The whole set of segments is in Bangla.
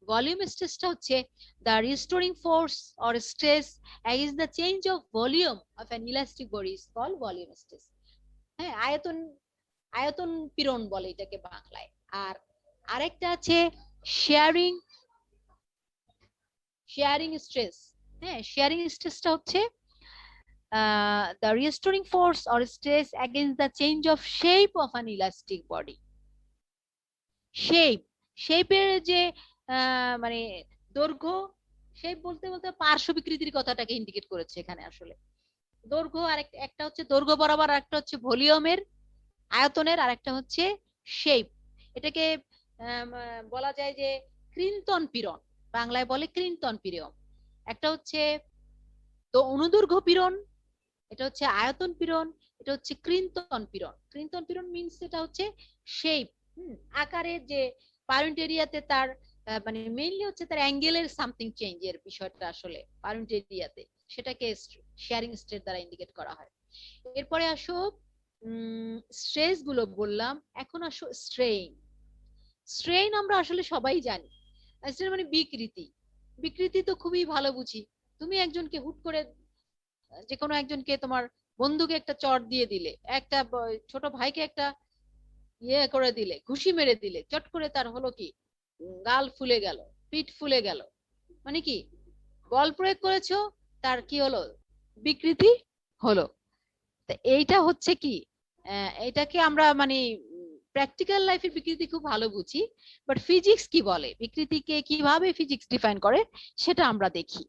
ভলিউম স্ট্রেসটা হচ্ছে the restoring force or stress against the change of volume of an elastic body is called volume stress. হ্যাঁ, আয়তন আয়তন পীড়ন বলে এটাকে বাংলায়। আর আরেকটা আছে শেয়ারিং শেয়ারিং স্ট্রেস। হ্যাঁ, শেয়ারিং স্ট্রেসটা হচ্ছে the restoring force or stress against the change of shape of an elastic body. শেপের যে মানে দৈর্ঘ্য, শেপ বলতে বলতে পার্শ্ব বিকৃতির কথাটাকে ইন্ডিকেট করেছে এখানে। আসলে দৈর্ঘ্য আর একটা হচ্ছে দৈর্ঘ্য বরাবর, আর একটা হচ্ছে ভলিউমের আয়তনের, আর একটা হচ্ছে শেপ। এটাকে বলা যায় যে কৃন্তন পীড়ন, বাংলায় বলে কৃন্তন পীড়ন। একটা হচ্ছে তো অনুদৈর্ঘ্য পীড়ন, এটা হচ্ছে আয়তন পীড়ন, এটা হচ্ছে কৃন্তন পীড়ন। কৃন্তন পীড়ন মিন্স এটা হচ্ছে শেপ, আকারের যে পারেন্ট এরিয়াতে তার মানে মেইনলি হচ্ছে তার অ্যাঙ্গেলের সামথিং চেঞ্জ এর বিষয়টা আসলে পারেন্ট এরিয়াতে, সেটাকে শেয়ারিং স্ট্রেস দ্বারা ইন্ডিকেট করা হয়। এরপরে আসো স্ট্রেস গুলো বললাম, এখন আসো স্ট্রেইন। স্ট্রেইন আমরা আসলে সবাই জানি, স্ট্রেইন মানে বিকৃতি। বিকৃতি তো খুবই ভালো বুঝি। তুমি একজনকে হুট করে, যে কোনো একজনকে, তোমার বন্ধুকে একটা চট দিয়ে দিলে, একটা ছোট ভাইকে একটা ইয়ে করে দিলে, ঘুষি মেরে দিলে, চট করে তার হলো কি গাল ফুলে গেল, পিঠ ফুলে গেল, মানে কি বল প্রয়োগ করেছো, তার কি হলো, বিকৃতি হলো। তো এইটা হচ্ছে কি, এটাকে আমরা মানে প্র্যাকটিক্যাল লাইফের বিকৃতি খুব ভালো বুঝি, বাট ফিজিক্স কি বলে, বিকৃতিকে কিভাবে ফিজিক্স ডিফাইন করে সেটা আমরা দেখি।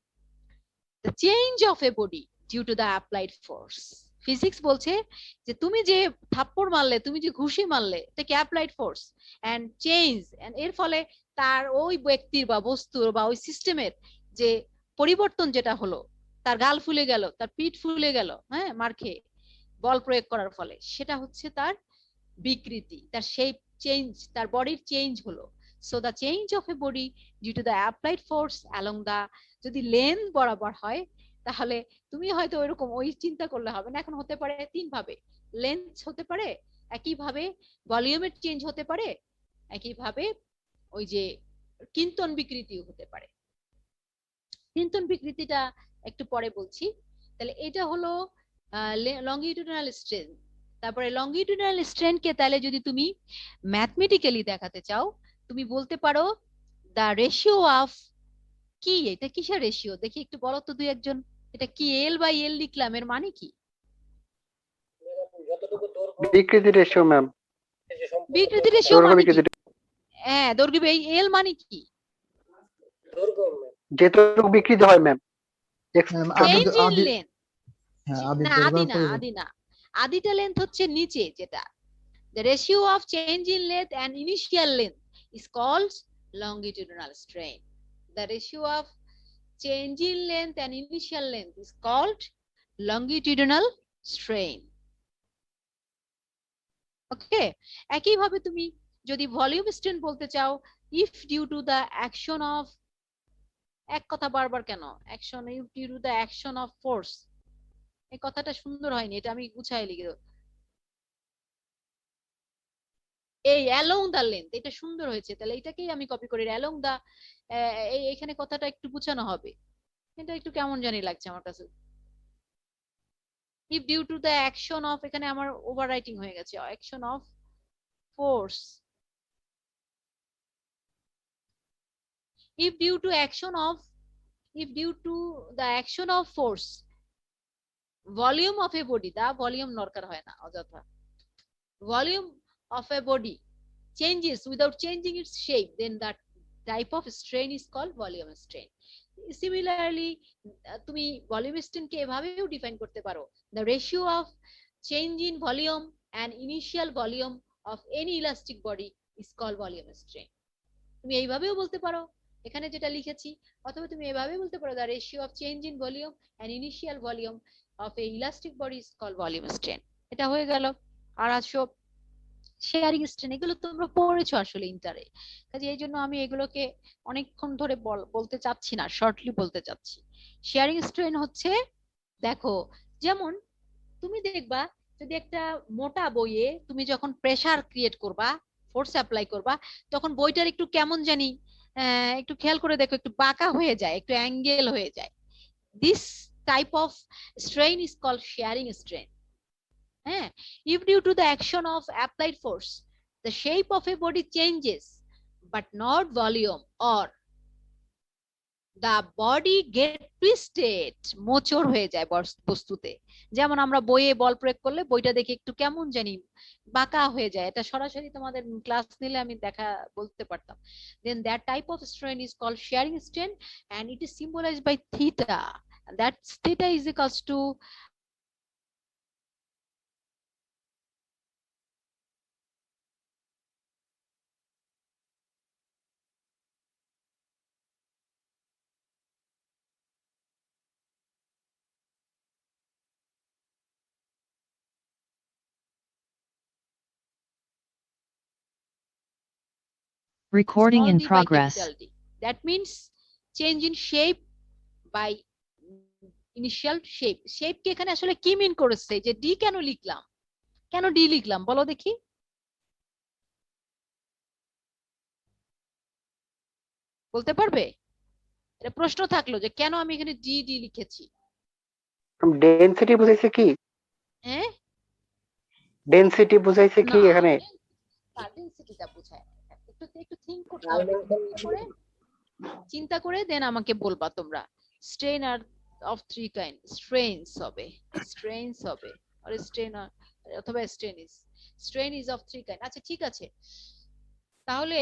The change of a body due to the applied force. Physics বলছে যে তুমি যে থাপ্পড় মারলে, তুমি যে ঘুষি মারলে, এটা কি applied force, and change, and এর ফলে তার ওই ব্যক্তির বা বস্তুর বা ওই সিস্টেমের যে পরিবর্তন যেটা হলো, তার গাল ফুলে গেল, তার পিঠ ফুলে গেল, হ্যাঁ, মার খেয়ে বল প্রয়োগ করার ফলে, সেটা হচ্ছে তার বিকৃতি, তার শেপ চেঞ্জ, তার বডির চেঞ্জ হলো। So the change of a body due to the applied force along the, যদি লেন্থ বরাবর হয় তাহলে তুমি হয়তো ওইরকম ওই চিন্তা করলে হবে না, এখন হতে পারে তিন ভাবে। লেন্থ হতে পারে, একইভাবে ভলিউমের চেঞ্জ হতে পারে, একইভাবে ওই যে কিন্তন বিকৃতিও হতে পারে। কিন্তন বিকৃতিটা একটু পরে বলছি। তাহলে এটা হলো লংগিটিউডিনাল স্ট্রেন। তারপরে লংগিটিউডিনাল স্ট্রেনকে তাহলে যদি তুমি ম্যাথমেটিক্যালি দেখাতে চাও, তুমি বলতে পারো দ্য রেশিও অফ, কি এটা কিসের রেশিও দেখি একটু বলো তো দুই একজন, এটা কি এল বাই এল লিখলাম, এর মানে কি? বিকৃতি রেশিও ম্যাম। বিকৃতি রেশিও মানে কি? হ্যাঁ, দৈর্ঘ্য বাই এল মানে কি? যেটুকু বিকৃতি হয় ম্যাম, চেঞ্জ ইন লেন্থ। না, আদি না, আদি না, আদিটা লেন্থ হচ্ছে নিচে যেটা। The ratio of change in length and initial length is called longitudinal strain. The ratio of change in length and initial length is called longitudinal strain. ওকে, একইভাবে তুমি যদি ভলিউম স্ট্রেন বলতে চাও, if due to the action of, এক কথা বারবার কেন, action, if due to the action of force, এই কথাটা সুন্দর হয়নি, এটা আমি গুছাই লিখে দেব। এই অ্যালং দা লেন্থ, এটা সুন্দর হয়েছে, তাহলে এটাকেই আমি কপি করি, অ্যালং দা, এখানে কথাটা একটু গুছানো হবে, এটা একটু কেমন জানি লাগছে আমার কাছে। if due to the action of, এখানে আমার ওভাররাইটিং হয়ে গেছে, action of force, if due to action of, if due to the action of force, volume of a body, the volume দরকার হয় না অযথা, volume of a body changes without changing its shape, then that type of strain is called volume strain. Similarly, তুমি ভলিউম স্ট্রেনকে এভাবেও ডিফাইন করতে পারো, the ratio of change in volume and initial volume of any elastic body is called volume strain. তুমি এইভাবেও বলতে পারো এখানে যেটা লিখেছি, অথবা তুমি এভাবেও বলতে পারো the ratio of change in volume and initial volume of a elastic body is called volume strain. এটা হয়ে গেল। আর আসো শেয়ারিং স্ট্রেন, এগুলো তোমরা পড়েছো আসলে ইন্টারে, কাজে এই জন্য আমি এগুলোকে অনেকক্ষণ ধরে বলতে চাচ্ছি না, শর্টলি বলতে চাচ্ছি। শেয়ারিং স্ট্রেন হচ্ছে, দেখো, যেমন তুমি দেখবা যদি একটা মোটা বইয়ে তুমি যখন প্রেসার ক্রিয়েট করবা, ফোর্স অ্যাপ্লাই করবা, তখন বইটার একটু কেমন জানি একটু খেয়াল করে দেখো, একটু বাঁকা হয়ে যায়, একটু অ্যাঙ্গেল হয়ে যায়। This type of strain is called shearing strain. হ্যাঁ, if due to the action of applied force the shape of a body changes but not volume, or the body get twisted, মোচড় হয়ে যায় বস্তুতে। যেমন আমরা বইয়ে বল প্রয়োগ করলে বইটা দেখে একটু কেমন জানি বাঁকা হয়ে যায়, এটা সরাসরি তোমাদের ক্লাস নিলে আমি বলতে পারতাম। then that type of strain is called shearing strain, and it is symbolized by theta. That theta is equals to Recording small in d by progress. capital D. That means change in shape by initial shape. Shape কে এখানে আসলে কি মিন করেছে, যে ডি কেন লিখলাম, কেন ডি লিখলাম বলো দেখি? বলতে পারবে? এটা প্রশ্ন থাকলো যে কেন আমি এখানে ডি ডি লিখেছি। ডেনসিটি বুঝাইছে কি? হ্যাঁ, ডেনসিটি বুঝাইছে কি না, এখানে? ডেনসিটিটা বোঝায় না। একটু একটু থিংক করতে হবে, চিন্তা করে দেন আমাকে বলবা তোমরা। Strain are of three kind, strains হবে, স্ট্রেনস হবে, আর স্ট্রেন অথবা strain is of three kind. আচ্ছা ঠিক আছে, তাহলে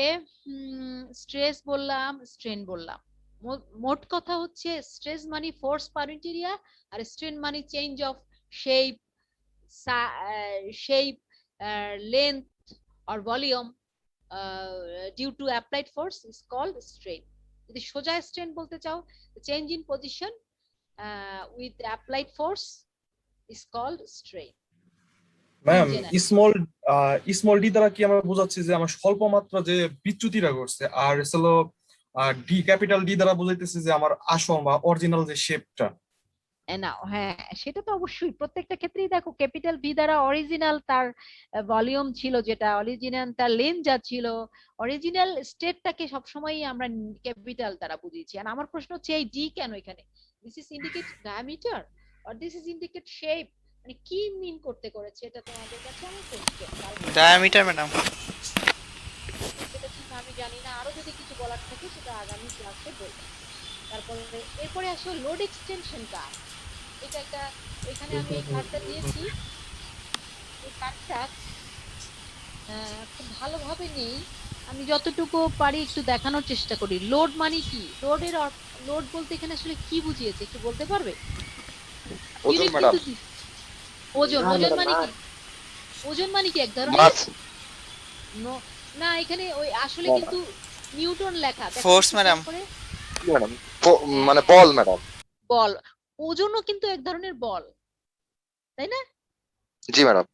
স্ট্রেস বললাম, স্ট্রেন বললাম। মোট কথা হচ্ছে স্ট্রেস মানে ফোর্স পার ইউনিট এরিয়া, আর স্ট্রেন মানে change of shape, shape, length or volume due to applied force is called strain. যদি সোজা strain বলতে চাও, change in position with applied force is called strain. Ma'am, general. Small D দ্বারা কি আমরা বোঝাচ্ছি যে আমার স্বল্প মাত্রা যে বিচ্যুতিটা ঘটছে, আর হলো ডি ক্যাপিটাল ডি দ্বারা বোঝাইতেছে যে আমার আসল বা অরিজিনাল যে শেপটা। নাও হ্যাঁ, সেটা তো অবশ্যই প্রত্যেকটা ক্ষেত্রেই দেখো ক্যাপিটাল বি দ্বারা অরিজিনাল তার ভলিউম ছিল, যেটা অরিজিনাল তার লেন্থ যা ছিল, অরিজিনাল স্টেটটাকে সবসময় আমরা ক্যাপিটাল দ্বারা বুঝিয়েছি। আর আমার প্রশ্ন হচ্ছে এই ডি কেন এখানে? This is indicate diameter or this is indicate shape, মানে কি মিন করতে করেছে এটা তোমাদের কাছে আমার কোশ্চেন। Diameter madam. সেটা ঠিক আমি জানি না, আরো যদি কিছু বলার থাকে সেটা আগামী ক্লাসে বলবো। তারপরে এরপরে আসো লোড এক্সটেনশন কার। এটা একটা, এখানে আমি এই কার্ডটা দিয়েছি, এই কার্ডটা খুব ভালোভাবে নেই, আমি যতটুকু পারি একটু দেখানোর চেষ্টা করি। লোড মানে কি, লোড বলতে এখানে আসলে কি বুঝিয়েছে একটু বলতে পারবে? ওজন ম্যাডাম। ওজন, ওজন মানে কি? ওজন মানে কি এক ধরনের না, এখানে ওই আসলে কিন্তু নিউটন লেখা ফোর্স ম্যাডাম। ম্যাডাম মানে বল ম্যাডাম। বল, ওজনও কিন্তু এক ধরনের বল, তাই না? জি ম্যাডাম।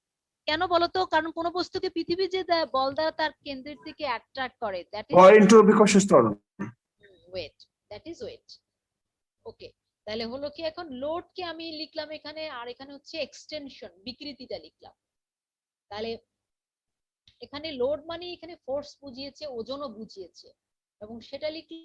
কেন বলতো? কারণ কোন বস্তুকে পৃথিবী যে বল দ্বারা তার কেন্দ্রের দিকে অ্যাট্রাক্ট করে, that is weight, that is weight. Okay, তাহলে হলো কি, এখন লোড কে আমি লিখলাম এখানে, আর এখানে হচ্ছে এক্সটেনশন বিকৃতিটা লিখলাম। তাহলে এখানে লোড মানে এখানে ফোর্স বুঝিয়েছে, ওজনও বুঝিয়েছে, এবং সেটা লিখি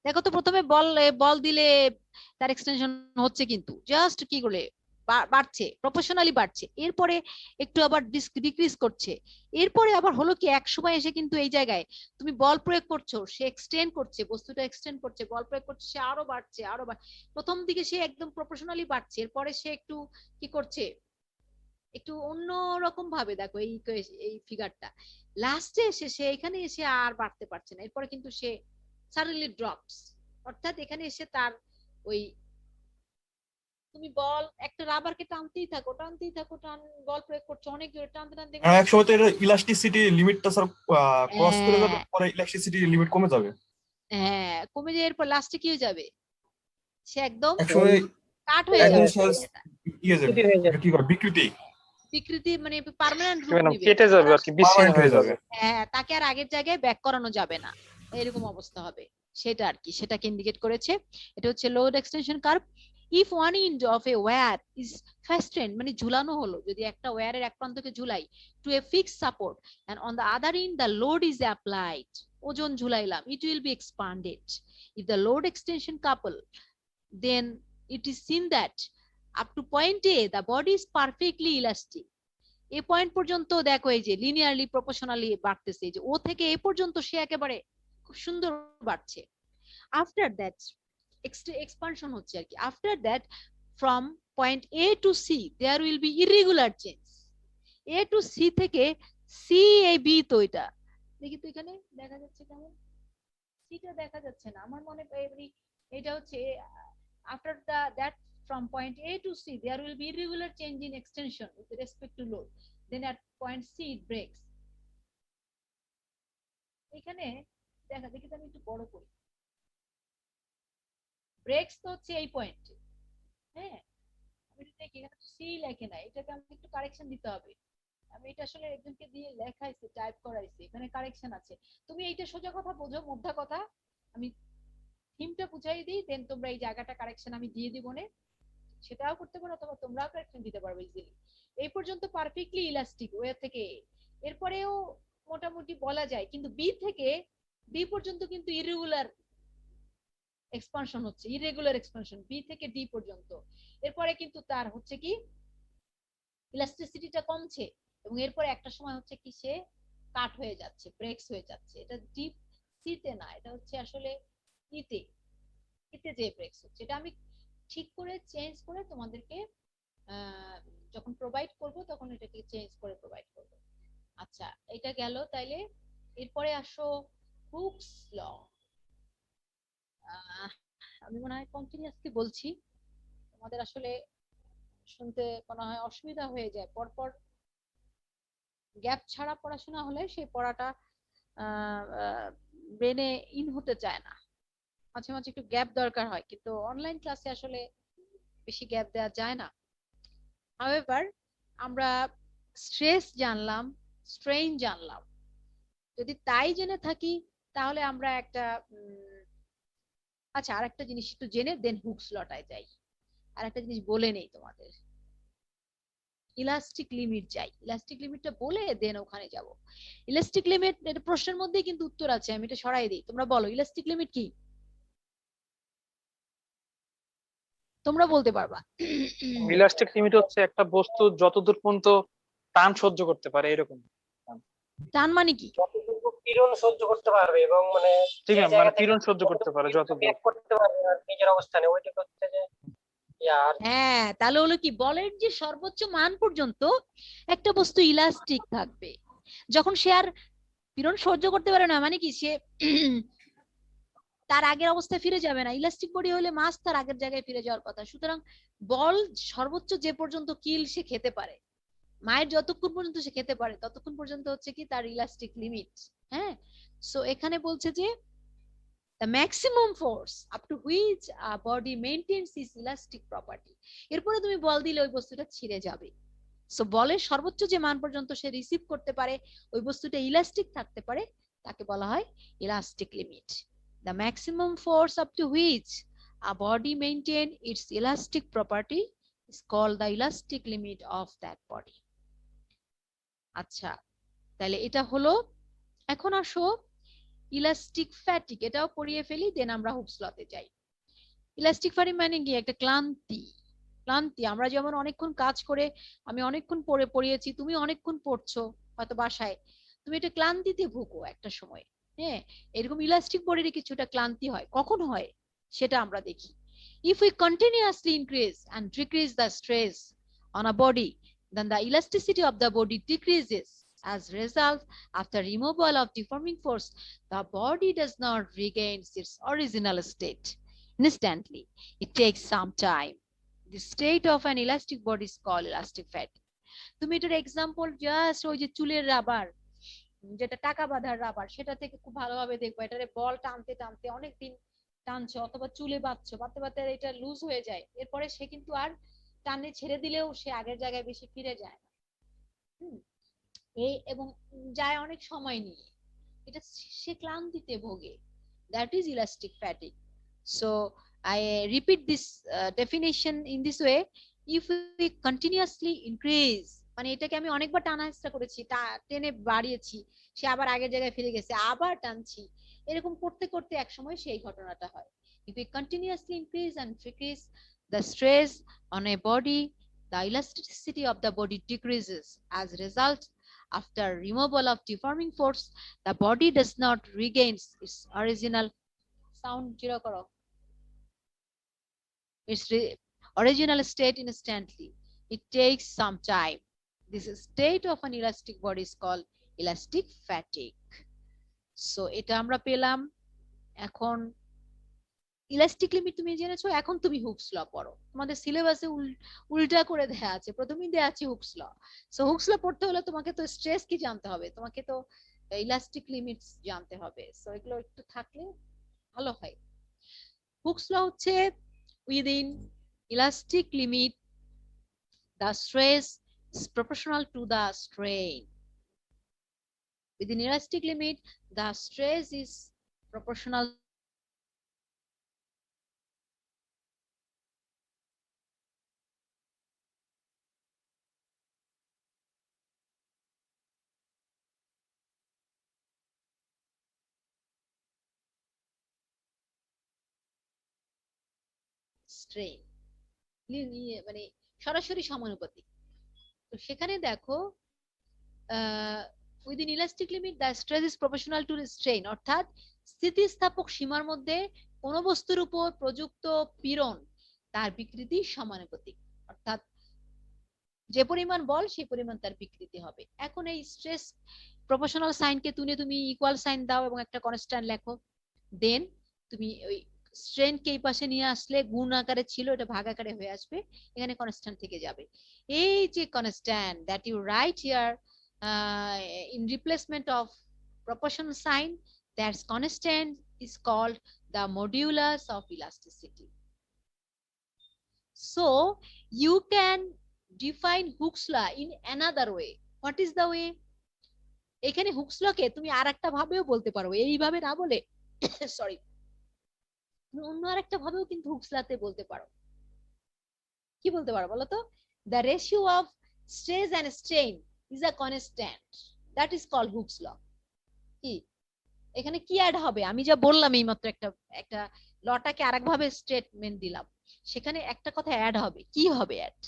দেখো তো, প্রথমে বল বল দিলে তার এক্সটেনশন হচ্ছে, কিন্তু জাস্ট কি করে বাড়ছে, প্রপোর্শনালি বাড়ছে, এরপরে একটু আবার ডিক্রিজ করছে, এরপরে আবার হলো কি এক সময় এসে কিন্তু এই জায়গায় তুমি বল প্রয়োগ করছো, সে এক্সটেন্ড করছে, বস্তুটা এক্সটেন্ড করছে, বল প্রয়োগ করছে, সে আরো বাড়ছে, আরো প্রথম দিকে সে একদম প্রপোর্শনালি বাড়ছে, এরপরে সে একটু কি করছে, একটু অন্য রকম ভাবে দেখো এই ফিগারটা, লাস্টে এসে সে এখানে এসে আর বাড়তে পারছে না, এরপরে কিন্তু সে সাডেনলি ড্রপস। অর্থাৎ এখানে এসে তার ওই, তুমি বল একটা রাবারকে টানতেই থাকো, টানতেই থাকো, বল প্রয়োগ করছো অনেক জোরে, টানতে টানতে একসময় তো এটা ইলাস্টিসিটি লিমিটটা স্যার ক্রস করে যাবে, পরে ইলাস্টিসিটি লিমিট কমে যাবে। হ্যাঁ কমে যায়, এরপর লাস্টে কি হয়ে যাবে, সে একদম একসময় কাট হয়ে একদম যাবে, শেষ ইয়ে যাবে, বিকৃতি হয়ে যাবে। এটা কি করে বিকৃতি বিকৃতি মানে পার্মানেন্ট রূপ ম্যাডাম নিবে, কেটে যাবে আর কি, বিচ্ছিন্ন পার্মানেন্ট হয়ে হয়ে যাবে। যাবে। হ্যাঁ তাকে আর আগের জায়গায় ব্যাক করানো যাবে না, এরকম অবস্থা হবে, সেটা আর কি, সেটাকে ইন্ডিকেট করেছে। এটা হচ্ছে load extension curve. If one end of a wire is fastened মানে ঝুলানো হলো, যদি একটা ওয়্যারের এক প্রান্তকে ঝুলাই to a fixed support end on the other end the load is applied, ওজন ঝুলাইলাম, it will be expanded. If the load extension couple then it is seen that up to point A the body is perfectly elastic। এই পয়েন্ট পর্যন্ত দেখো এই যে লিনিয়ারলি প্রপোর্শনালি বাড়তেছে, এই যে ও থেকে এই পর্যন্ত সে একেবারে খুব সুন্দর বাড়ছে। আফটার দ্যাট এক্সপানশন হচ্ছে আর কি, after that from point A to C there will be irregular change. A to C থেকে সি এ বি, তো এটা দেখি তো এখানে দেখা যাচ্ছে কেমন, সিটা দেখা যাচ্ছে না আমার মনে হয়, এটা হচ্ছে after that from point A to C there will be irregular change in extension with respect to load, then at point C it breaks। এখানে দেখা দেখি তো আমি একটু বড় করি, ব্রেকস তো হচ্ছে এই পয়েন্টে, হ্যাঁ আমি যদি দেখি এখানে তো সি লেখে না, এটাকে আমাকে একটু কারেকশন দিতে হবে, আমি এটা আসলে একজনকে দিয়ে লেখাইছি টাইপ করাইছি, এখানে কারেকশন আছে। তুমি এইটা সোজা কথা বোঝো, মোদ্দা কথা আমি থিমটা বুঝাই দিই, দেন তোমরা এই জায়গাটা কারেকশন আমি দিয়ে দিব না, সেটাও করতে পারো অথবা তোমরাও কারেকশন দিতে পারবে ইজিলি। এই পর্যন্ত পারফেক্টলি ইলাস্টিক ওয়ে থেকে, এরপরেও মোটামুটি বলা যায়, কিন্তু বি থেকে ডি পর্যন্ত কিন্তু ইরেগুলার এক্সপানশন হচ্ছে, ইরেগুলার এক্সপানশন বি থেকে ডি পর্যন্ত। এরপরে কিন্তু তার হচ্ছে কি ইলাস্টিসিটিটা কমছে, এবং এরপরে একটা সময় হচ্ছে কি সে কাট হয়ে যাচ্ছে, ব্রেকস হয়ে যাচ্ছে। এটা ডিপ সিতে না, এটা হচ্ছে আসলে ইতে, ইতে যে ব্রেকস হচ্ছে। এটা আমি ঠিক করে চেঞ্জ করে তোমাদেরকে যখন প্রোভাইড করব তখন এটাকে চেঞ্জ করে প্রোভাইড করব। আচ্ছা এটা গেল, তাইলে এরপরে আসো হুকস ল। আমি মনে হয় কন্টিনিউয়াসলি বলছি, তোমাদের আসলে শুনতে মনে হয় অসুবিধা হয়ে যায়, পরপর গ্যাপ ছাড়া পড়াশোনা হলে সেই পড়াটা ব্রেনে ইন হতে চায় না, মাঝে মাঝে একটু গ্যাপ দরকার হয়, কিন্তু অনলাইন ক্লাসে আসলে বেশি গ্যাপ দেওয়া যায় না। হাউএভার আমরা স্ট্রেস জানলাম, স্ট্রেইন জানলাম, যদি তাই জেনে থাকি তাহলে আমরা একটা আচ্ছা আরেকটা জিনিস একটু জেনে দেন হুকস লটায় যাই। আরেকটা জিনিস বলে নেই তোমাদের, ইলাস্টিক লিমিট যাই, ইলাস্টিক লিমিটটা বলে দেন ওখানে যাব। ইলাস্টিক লিমিট এটা প্রশ্নের মধ্যেই কিন্তু উত্তর আছে, আমি এটা সরাই দিই, তোমরা বলো ইলাস্টিক লিমিট কি, তোমরা বলতে পারবা। ইলাস্টিক লিমিট হচ্ছে একটা বস্তু যতদূর পর্যন্ত টান সহ্য করতে পারে এরকম। টান মানে কি, যতটুকু পীড়ন সহ্য করতে পারবে এবং মানে ঠিক যে আছে, জায়গা মানে থেকে পীড়ন সহ্য করতে পারে যতদূর। ব্যাক করতে পারবে আর নিজের অবস্থানে, ওইটা হচ্ছে যে ইয়ার হ্যাঁ তাহলে হলো কি, বলের যে সর্বোচ্চ মান পর্যন্ত একটা বস্তু ইলাস্টিক থাকবে, যখন সে আর পীড়ন সহ্য করতে পারে না মানে কি সে তার আগের অবস্থায় ফিরে যাবে না। ইলাস্টিক বডি হলে মাস তার আগের জায়গায় ফিরে যাওয়ার কথা। সুতরাং বল সর্বোচ্চ যে পর্যন্ত কিল সে খেতে পারে, মায়ের যতক্ষণ পর্যন্ত সে খেতে পারে ততক্ষণ পর্যন্ত হচ্ছে কি তার ইলাস্টিক লিমিট। হ্যাঁ সো এখানে বলছে যে the maximum force up to which a body maintains its elastic property, এরপরে তুমি বল দিলে ওই বস্তুটা ছিঁড়ে যাবে। সো বলের সর্বোচ্চ যে মান পর্যন্ত সে রিসিভ করতে পারে, ওই বস্তুটা ইলাস্টিক থাকতে পারে, তাকে বলা হয় elastic limit. The maximum force up to which a body maintain its elastic property is called the elastic limit of that body। আচ্ছা তাহলে এটা হলো, এখন আসো ইলাস্টিক ফ্যাটিক, এটাও পড়িয়ে ফেলি দেন আমরা হুকস লতে যাই। ইলাস্টিক ফ্যাটিক মানে কি, একটা ক্লান্তি। ক্লান্তি, আমরা যেমন অনেকক্ষণ কাজ করে, আমি অনেকক্ষণ পড়িয়েছি, তুমি অনেকক্ষণ পড়ছো হয়তো বাসায়, তুমি এটা ক্লান্তিতে ভুগো একটা সময়। হ্যাঁ এরকম ইলাস্টিক বডির কিছুটা ক্লান্তি হয়, কখন হয় সেটা আমরা দেখি। If we continuously increase and decrease the stress on a body, then the elasticity of the body decreases. As a result, after removal of deforming force, the body does not regain its original state instantly. It takes some time. The state of an elastic body is called elastic fatigue. তুমি এটার এক্সাম্পল জাস্ট ওই যে চুলের রাবার, যেটা টাকা বাঁধার রাবার, সেটা থেকে খুব ভালোভাবে দেখবো এটারে বল টানতে টানতে অনেকদিন টানছো, অথবা চুলে বাঁধছো, বাঁধতে বাঁধতে এটা লুজ হয়ে যায়, এরপরে সে কিন্তু আর টানে ছেড়ে দিলেও সে আগের জায়গায় বেশি ফিরে যায় না। হুম, এই এবং যায় অনেক সময় নিয়ে, এটা সে ক্লান্তিতে ভোগে। That is elastic fatigue. So I repeat this definition in this way: if we continuously increase, মানে এটাকে আমি অনেকবার টানা চেষ্টা করেছি, টেনে বাড়িয়েছি, সে আবার আগের জায়গায় ফিরে গেছে, আবার টানছি, এরকম করতে করতে এক সময় সেই ঘটনাটা হয়। If we continuously increase and decrease the stress on a body, the elasticity of the body decreases. As a result, after removal of deforming force, the body does not regain its original sound zero karo, its original state instantly. It takes some time. This state of an elastic body is called elastic fatigue. So এটা আমরা পেলাম। এখন ইলাস্টিক লিমিট তুমি জেনেছো, এখন তুমি হুকস ল পড়ো। তোমাদের সিলেবাসে উল্টা করে দেয়া আছে, প্রথমেই দেয়া আছে হুকস ল। সো হুকস ল পড়তে হলে তোমাকে তো স্ট্রেস কি জানতে হবে, তোমাকে তো ইলাস্টিক লিমিটস জানতে হবে। সো এগুলো একটু থাকলে ভালো হয়। হুকস ল হচ্ছে within elastic limit the stress is proportional to the strain. Within elastic limit the stress is proportional strain, মানে সরাসরি সমানুপাতিক। তো সেখানে দেখো within elastic limit the stress is proportional to the strain, অর্থাৎ স্থিতিস্থাপক সীমার মধ্যে কোন বস্তুর উপর প্রযুক্ত পীড়ন তার বিকৃতি সমানুপাতিক, অর্থাৎ যে পরিমাণ বল সেই পরিমাণ তার বিকৃতি হবে। এখন এই স্ট্রেস প্রপোর্শনাল সাইনকে তুমি ইকুয়াল সাইন দাও এবং একটা কনস্ট্যান্ট লেখো, দেন তুমি ওই স্ট্রেন কে এই পাশে নিয়ে আসলে গুণ আকারে ছিল, এটা ভাগ আকারে হয়ে আসবে, এখানে কনস্ট্যান্ট থেকে যাবে। এই যে constant that you write here in replacement of proportional sign, that constant is called the modulus of elasticity. So you can define Hooke's law in another way. What is the way? এখানে হুকস লকে তুমি আরেকটা ভাবেও বলতে পারো, এইভাবে না বলে সরি, অন্য আরেকটা ভাবেও কিন্তু হুকস লাতে বলতে পারো। কি বলতে পারো বলো তো? The ratio of stress and strain is a constant, that is called Hooke's law. কি এখানে কি অ্যাড হবে? আমি যা বললাম এই মাত্র একটা লটাকে আরেকভাবে স্টেটমেন্ট দিলাম, সেখানে একটা কথা অ্যাড হবে। কি হবে অ্যাড?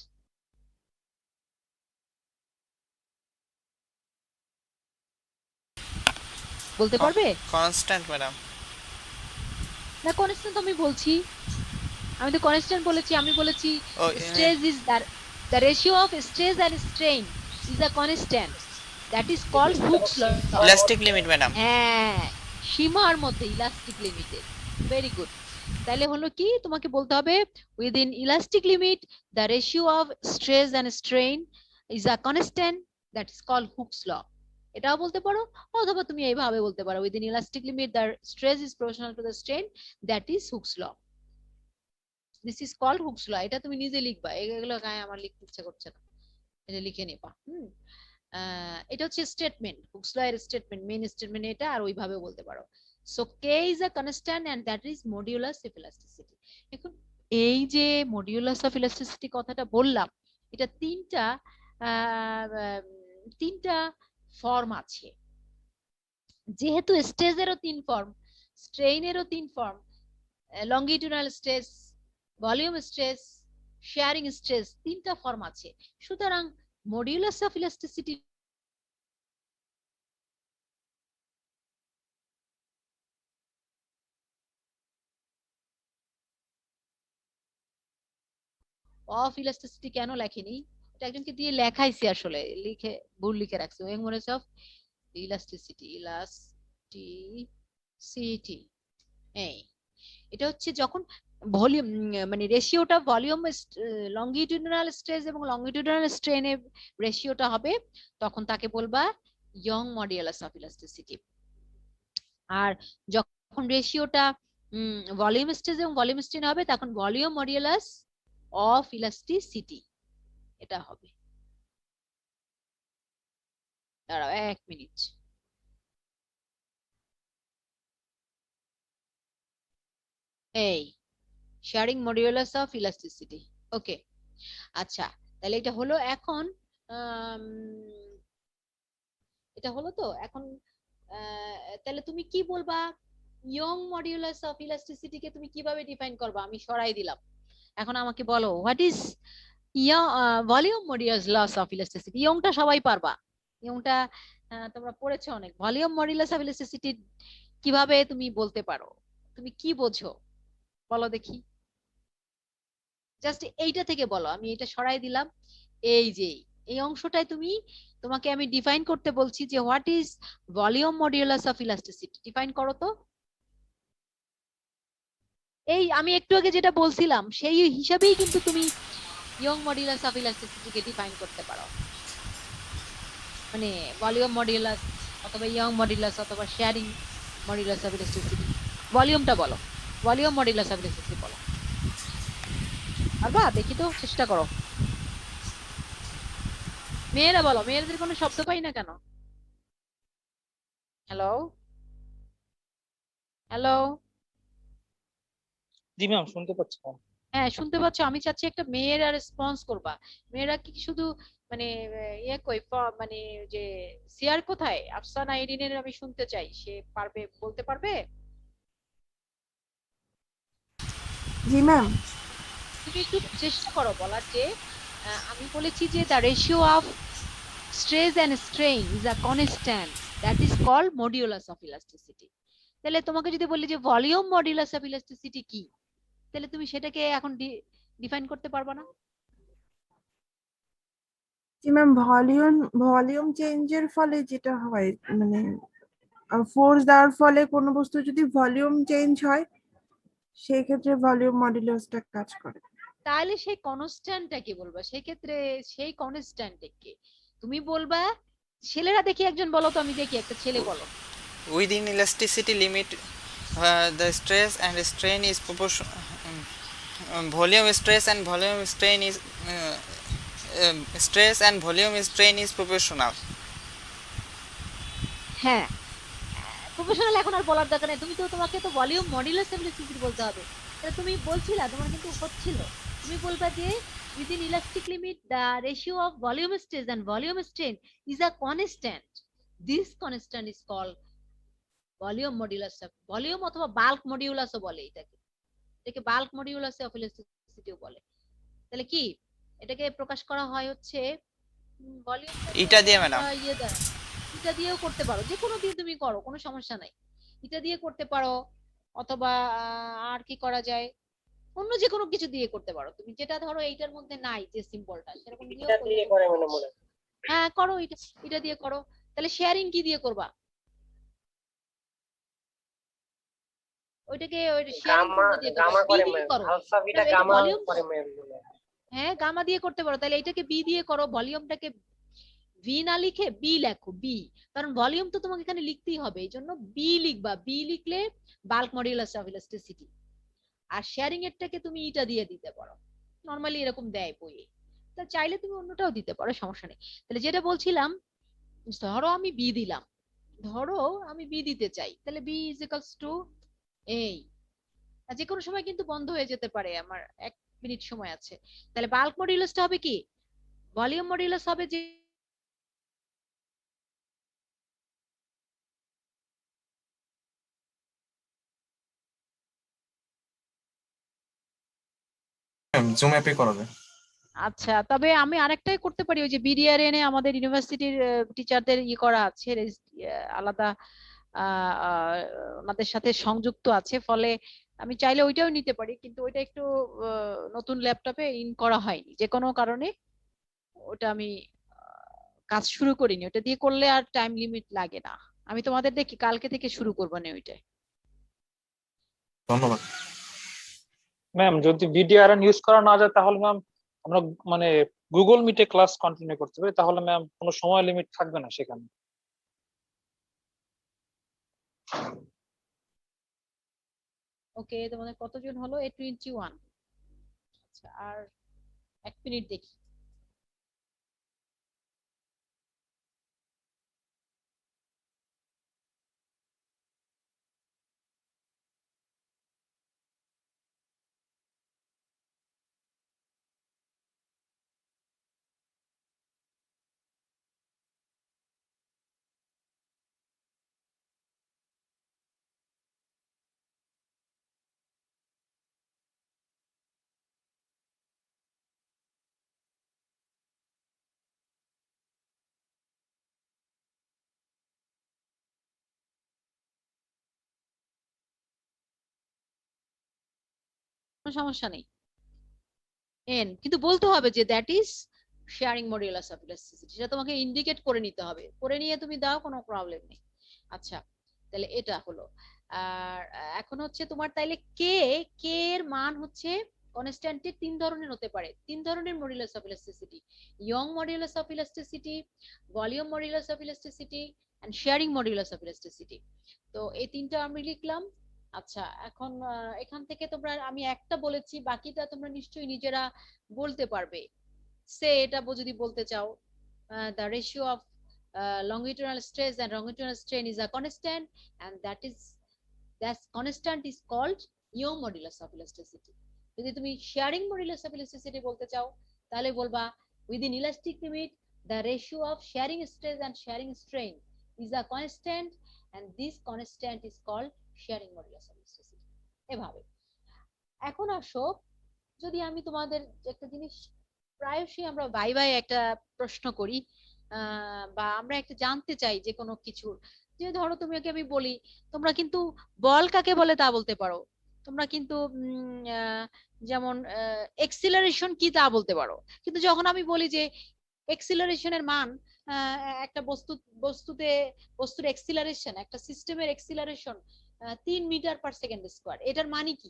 বলতে পারবে? Constant madam. না কনস্ট্যান্ট আমি বলছি, আমি তো কনস্ট্যান্ট বলেছি, আমি বলেছি ও stress is the ratio of stress and strain is a constant, that is called Hooke's law. Elastic limit madam. হ্যাঁ, সীমার মধ্যে ইলাস্টিক লিমিটেড। Very good. তাহলে হলো কি, তোমাকে বলতে হবে within elastic limit the ratio of stress and strain is a constant, that is called Hooke's law. এটাও বলতে পারো, অথবা তুমি এইভাবে বলতে পারো within elastic limit the stress is proportional to the strain, that is Hooke's law. This is called Hooke's law. এটা তুমি নিজে লিখবা, এগুলো গায়ে আমার লিখতে ইচ্ছা করছে না, এটা লিখে নিবা। এটা হচ্ছে স্টেটমেন্ট, হুকস ল এর স্টেটমেন্ট, মেইন স্টেটমেন্ট এটা, আর ওইভাবে বলতে পারো। So K is a constant and that is modulus of elasticity. এখন এই যে মডিউলাস অফ ইলাস্টিসিটি কথাটা বললাম, এটা তিনটা ফর্ম আছে। যেহেতু স্ট্রেসেরও 3 ফর্ম, স্ট্রেইনেরও 3 form, longitudinal stress, volume stress, shearing stress, 3টা ফর্ম আছে। সুতরাং modulus of elasticity of elasticity কেন লেখেনি, এটা একজনকে দিয়ে লেখাইছি, আসলে লিখে ভুল লিখে রাখছি। ওয়েংমরেস অফ ইলাস্টিসিটি এই, এটা হচ্ছে যখন ভলিউম মানে রেশিওটা ভলিউম লংগিটিউডাল স্ট্রেস এবং লংগিটিউডাল স্ট্রেনের রেশিওটা হবে, তখন তাকে বলবা ইয়ং মডিউলাস অফ ইলাস্টিসিটি। আর যখন রেশিওটা ভলিউম স্ট্রেস এবং ভলিউম স্ট্রেন হবে তখন ভলিউম মডিউলাস অফ ইলাস্টিসিটি এটা হবে। দাঁড়াও 1 মিনিট। এই শেয়ারিং মডিউলাস অফ ইলাস্টিসিটি। ওকে, আচ্ছা তাহলে এটা হলো এখন আম, এটা হলো তো এখন তাহলে তুমি কি বলবা ইয়ং মডিউলাস অফ ইলাস্টিসিটিকে তুমি কিভাবে ডিফাইন করবা? আমি সরাই দিলাম। এখন আমাকে বলো what is volume modulus of elasticity. ইয়ংটা সবাই পারবা, ইয়ংটা তোমরা পড়েছো অনেক। ভলিউম মডিউলাস অফ ইলাস্টিসিটি কিভাবে তুমি বলতে পারো? তুমি কি বোঝো বলো দেখি, জাস্ট এইটা থেকে বলো। আমি এটা সরাই দিলাম, এই যে এই অংশটাই তুমি, তোমাকে আমি ডিফাইন করতে বলছি যে what is volume modulus of elasticity, define করো তো। এই আমি একটু আগে যেটা বলছিলাম সেই হিসাবেই কিন্তু তুমি ইয়ং মডিউলাস অফ ইলাস্টিসিটিকে ডিফাইন করতে পারো, মানে ভলিউম মডিউলাস অথবা ইয়ং মডিউলাস অথবা শেয়ারিং মডিউলাস অফ ইলাস্টিসিটি। ভলিউমটা বলো, ভলিউম মডিউলাস অফ ইলাস্টিসিটি বলো। আরবা দেখি তো, চেষ্টা করো। মেয়েরা বলো, মেয়েদের কোনো শব্দ পাই না কেন? হ্যালো হ্যালো, জি ম্যাম, শুনতে পাচ্ছি ম্যাম। হ্যাঁ শুনতে পাচ্ছ? আমি চাচ্ছি একটা মেয়েরা রেসপন্স করবা। মেয়েরা কি শুধু মানে ইয়ে কই মানে যে সিয়ার কোথায়, আফসানা আইরিনের আমি শুনতে চাই, সে পারবে, বলতে পারবে? জি ম্যাম। তুমি একটু চেষ্টা করো বলার যে আমি বলেছি যে the ratio of stress and strain is a constant that is called modulus of elasticity। তাহলে তোমাকে যদি বলি যে ভলিউম মডিউলাস অফ ইলাস্টিসিটি কি, তাহলে তুমি সেটাকে এখন ডিফাইন করতে পারবে না? জি ম্যাম, ভলিউম চেঞ্জের ফলে যেটা হয়, মানে ফোর্স দেওয়ার ফলে কোনো বস্তু যদি ভলিউম চেঞ্জ হয় সেই ক্ষেত্রে ভলিউম মডুলাসটা কাজ করে। তাহলে সেই কনস্ট্যান্টটা কি বলবা? সেই ক্ষেত্রে সেই কনস্ট্যান্ট কি তুমি বলবা? ছেলেরা দেখি একজন বলো তো, আমি দেখি একটা ছেলে বলো। Within elasticity limit, the stress and strain is proportional. Volume stress and volume strain is stress and volume strain is proportional. হ্যাঁ, প্রফেশনাল এখন আর বলার দরকার নেই, তুমি তো, তোমাকে তো ভলিউম মডুলাস অফ ইলাস্টিসিটি বলতে হবে। তাহলে তুমি বলছিলা, তোমার কিন্তু হচ্ছিল, তুমি বলবা যে within elastic limit the ratio of volume stress and volume strain is a constant, this constant is called volume modulus of, volume অথবা বাল্ক মডিউলাসও বলে এটাকে, এটাকে বাল্ক মডিউলাস অফ ইলাস্টিসিটিও বলে। তাহলে কি এটাকে প্রকাশ করা হয় হচ্ছে ভলিউম এটা দিয়ে ম্যাডাম, ইয়ে দ্বারা। এটা দিয়েও করতে পারো, যে কোনো দিয়ে তুমি করো, কোনো সমস্যা নাই। এটা দিয়ে করতে পারো, অথবা আর কি করা যায়, অন্য যে কোনো কিছু দিয়ে করতে পারো তুমি, যেটা ধরো এইটার মধ্যে নাই যে সিম্বলটা, সেরকম দিয়েও এটা দিয়ে করে মনে মনে হ্যাঁ করো, এটা এটা দিয়ে করো। তাহলে শেয়ারিং কি দিয়ে করবা? ওইটাকে ওই শেয়ারিং গামা দিয়ে গামা করবা, করে বি দিয়ে করো। আলফা বিটা এটা গামা ভলিউম, করে মনে হ্যাঁ গামা দিয়ে করতে পারো। তাহলে এটাকে বি দিয়ে করো, ভলিউমটাকে ভি না লিখে বি লেখো, বি, কারণ ভলিউম তো তোমাকে এখানে লিখতেই হবে, এই জন্য বি লিখবা। বি লিখলে বাল্ক মডিউলাস অফ ইলাস্টিসিটি। আর শেয়ারিং এরটাকে তুমি ইটা দিয়ে দিতে পারো, নরমালি এরকম দেয় বইয়ে। তা চাইলে তুমি অন্যটাও দিতে পারো, সমস্যা নেই। তাহলে যেটা বলছিলাম, ধরো আমি বি দিলাম, ধরো আমি বি দিতে চাই, তাহলে বি ইজ ইকুয়ালস টু এই, আর যে কোনো সময় কিন্তু বন্ধ হয়ে যেতে পারে, আমার 1 মিনিট সময় আছে। তাহলে বাল্ক মডিউলাসটা হবে কি, ভলিউম মডিউলাস হবে যে জুম অ্যাপে করা যায়। আচ্ছা, তবে আমি আরেকটাই করতে পারি, ওই যে বিডিআরএন এ আমাদের ইউনিভার্সিটির টিচারদের করা আছে, আলাদা ওনাদের সাথে সংযুক্ত আছে, ফলে আমি চাইলে ওইটাও নিতে পারি, কিন্তু ওইটা একটু নতুন ল্যাপটপে ইন করা হয়নি যে কোনো কারণে, ওটা আমি কাজ শুরু করিনি। ওটা দিয়ে করলে আর টাইম লিমিট লাগে না। আমি তোমাদের দেখি কালকে থেকে শুরু করবো না ওইটা। ধন্যবাদ ম্যাম, যদি ভিডিআরএন ইউজ করা না যায় তাহলে ম্যাম আমরা মানে গুগল মিটে ক্লাস কন্টিনিউ করতে পারি, তাহলে ম্যাম কোনো সময় লিমিট থাকবে না সেখানে। ওকে, তোমাদের কতজন হলো? 21। আচ্ছা, আর 1 মিনিট দেখি। কোনো সমস্যা নেই। এন কিন্তু বলতে হবে যে that is sharing modulus of elasticity, সেটা তোমাকে ইন্ডিকেট করে নিতে হবে, করে নিয়ে তুমি দাও, কোনো প্রবলেম নেই। আচ্ছা, তাহলে এটা হলো। আর এখন হচ্ছে তোমার তাইলে কে, কে এর মান হচ্ছে কনস্ট্যান্টের 3 ধরনের হতে পারে, 3 ধরনের modulus of elasticity: Young modulus of elasticity, volume modulus of elasticity and shearing modulus of elasticity. তো এই 3টা আমি লিখলাম। আচ্ছা, এখন এখান থেকে তোমরা, আমি একটা বলেছি, বাকিটা তোমরা নিশ্চয়ই নিজেরা বলতে পারবে। সে এটা যদি বলতে চাও, the ratio of longitudinal stress and longitudinal strain is a constant, and that constant is called Young modulus of elasticity. যদি তুমি sharing modulus of elasticity বলতে চাও, তাহলে বলবা within elastic limit the ratio of sharing stress and sharing strain is a constant, and this constant is called sharing modulus of elasticity. এভাবে। এখন আসো, যদি আমি তোমাদের একটা জিনিস প্রায়শই আমরা বাই বাই একটা প্রশ্ন করি, বা আমরা একটা জানতে চাই যে কোনো কিছুর, যে ধরো তোমাকে আমি বলি তোমরা কিন্তু বল কাকে বলে তা বলতে পারো, তোমরা কিন্তু যেমন এক্সিলারেশন কি তা বলতে পারো, কিন্তু যখন আমি বলি যে এক্সিলারেশনের মান, একটা বস্তুর এক্সিলারেশন, একটা সিস্টেমের এক্সিলারেশন 3 মিটার/সেকেন্ড স্কয়ার, এটার মানে কি,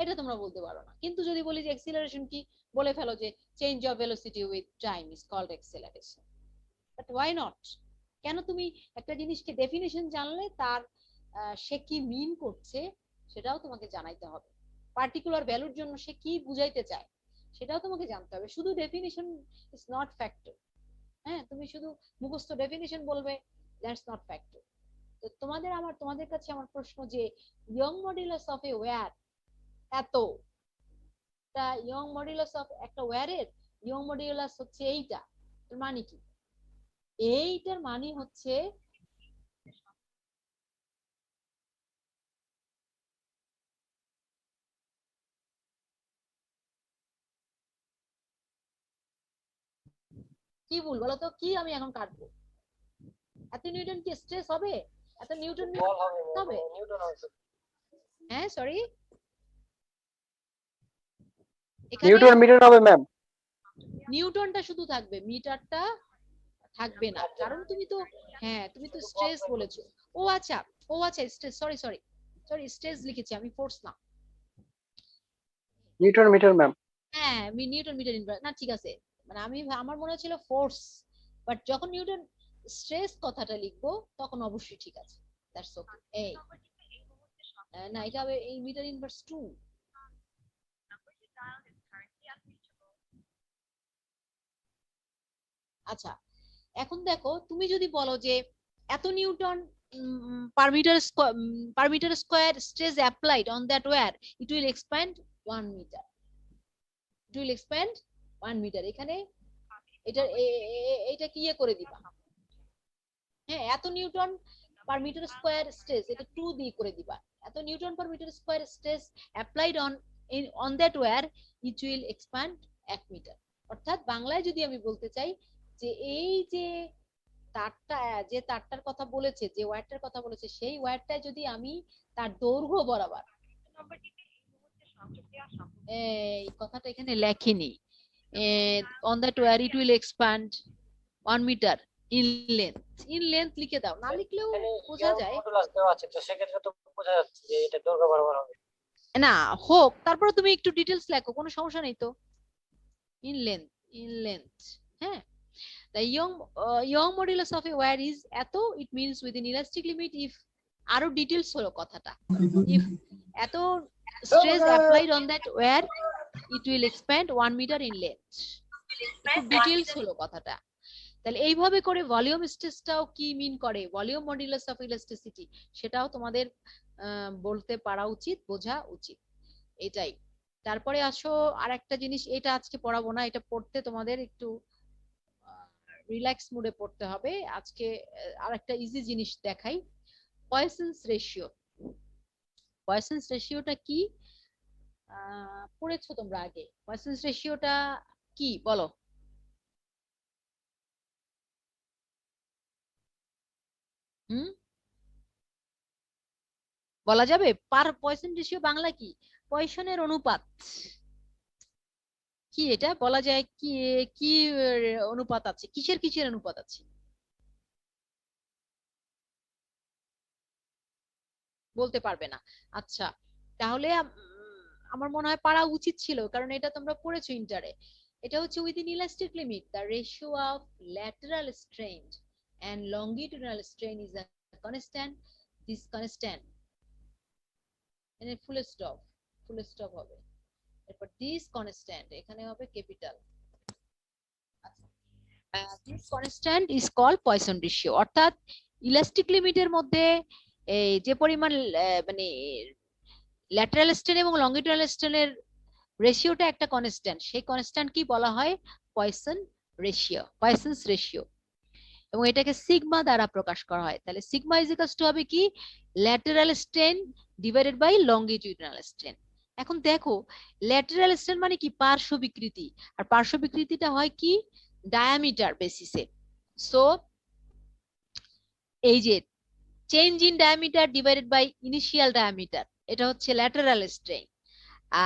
এটা তোমরা বলতে পারো না। কিন্তু যদি বলি যে এক্সিলারেশন কি, বলে ফেলো যে change of velocity with time is called acceleration. But why not? কেন? তুমি একটা জিনিসকে ডেফিনিশন জানলে তার সে কি মিন করছে সেটাও তোমাকে জানাইতে হবে, পার্টিকুলার ভ্যালুর জন্য সে কি বুঝাইতে চায় সেটাও তোমাকে জানতে হবে। শুধু ডেফিনিশন ইজ নট ফ্যাক্টর। হ্যাঁ, তুমি শুধু মুখস্থ ডেফিনিশন বলবে, দ্যাটস নট ফ্যাক্টর। তো তোমাদের কাছে আমার প্রশ্ন যে Young modulus of a wire এত, তা ইয়ং মডুলাস অফ একটা ওয়্যারের ইয়ং মডুলাস হচ্ছে এইটা, এর মানে কি? এইটার মানে হচ্ছে কি ভুল বলো তো, কি আমি এখন কাটবো? এত নিউটন কি স্ট্রেস হবে? এত নিউটন বল হবে হবে? নিউটন হবে। হ্যাঁ, সরি, এখানে নিউটন মিটার হবে ম্যাম। নিউটনটা শুধু থাকবে, মিটারটা থাকবে না, কারণ তুমি তো, হ্যাঁ তুমি তো স্ট্রেস বলেছো। ও আচ্ছা, ও আচ্ছা, stress, sorry sorry sorry, stress লিখেছি আমি, ফোর্স না। Newton metre ma'am. হ্যাঁ, আমি নিউটন মিটার ইনভার্স না, ঠিক আছে, মানে আমার মনে ছিল ফোর্স, বাট যখন নিউটন স্ট্রেস কথাটা লিখবো তখন অবশ্যই ঠিক আছে, দ্যাটস ওকে। এই না, এটা হবে এই মিটার ইনভার্স 2। আচ্ছা, এখন দেখো, তুমি যদি বলো যে এত newton per metre square stress applied on that wire, it will expand 1 metre, it will expand 1 metre. এখানে এটা কি করে দিবা? হ্যাঁ, এত newton per metre square stress, এটা 2 দিয়ে করে দিবা। এত newton per metre square stress applied on that wire, it will expand 1 metre. অর্থাৎ বাংলায় যদি আমি বলতে চাই যে এই যে তারটার কথা বলেছে, যে ওয়্যারটার কথা বলেছে, সেই ওয়্যারটা যদি আমি তার দৈর্ঘ্য বরাবর, এই কথাটা এখানে লেখেনি, on that wire it will expand 1 metre in length লিখে দাও, না লিখলেও বোঝা যায়। মডুলাস দেওয়া আছে, তো সেক্ষেত্রে তো বোঝা যাচ্ছে যে এটা দৈর্ঘ্য বরাবর হবে। না হোক, তারপরে তুমি একটু ডিটেলস লেখো, কোনো সমস্যা নেই তো। ইন লেন্থ, হ্যাঁ। The young modulus of a wire is এত, it means within elastic limit if আরো ডিটেলস হলো কথাটা। ইফ এত stress applied on that wire it will expand 1 metre in length. খুব ডিটেলস হলো কথাটা। তাহলে এইভাবে করে ভলিউম স্ট্রেসটাও কি মিন করে, ভলিউম মডুলাস অফ ইলাস্টিসিটি, সেটাও তোমাদের বলতে পারা উচিত, বোঝা উচিত, এটাই। তারপরে আসো আরেকটা জিনিস, এটা আজকে পড়াবো না, এটা পড়তে তোমাদের একটু রিল্যাক্স মুডে পড়তে হবে আজকে। আরেকটা ইজি জিনিস দেখাই, পয়সনস রেশিও। পয়সনস রেশিওটা কি পড়েছো তোমরা আগে? পয়সনস রেশিওটা কি বলো? হুম, বলা যাবে? পয়সন রেশিও বাংলা কি? পয়সনের অনুপাত। কি এটা বলা যায় কি? কি অনুপাত আছে, কিসের কিসের অনুপাত আছে বলতে পারবে না? আচ্ছা, তাহলে আমার মনে হয় পারা উচিত ছিল, কারণ এটা তোমরা পড়েছো ইন্টারে। এটা হচ্ছে within elastic limit the ratio of lateral strain and longitudinal strain is a constant. This constant এখানে ফুল স্টপ হবে, এরপর দিস কনস্ট্যান্ট এখানে হবে capital. This constant is called Poisson ratio. অর্থাৎ ইলাস্টিক লিমিটের মধ্যে এই যে পরিমাণ মানে ল্যাটারাল স্ট্রেন এবং লঙ্গিটুডিনাল স্ট্রেনের রেশিওটা একটা কনস্ট্যান্ট, সেই কনস্ট্যান্ট কি বলা হয়? Poisson ratio, Poisson's ratio. এবং এটাকে সিগমা দ্বারা প্রকাশ করা হয়। তাহলে সিগমা ইজ ইকুয়ালস টু হবে কি? Lateral strain divided by longitudinal strain. এখন দেখো, ল্যাটারাল স্ট্রেন মানে কি? পার্শ্ব বিকৃতি। আর পার্শ্ব বিকৃতিটা হয় কি? ডায়ামিটার বেসিসে। সো এই যে change in diameter divided by initial diameter, এটা হচ্ছে ল্যাটারাল স্ট্রেন।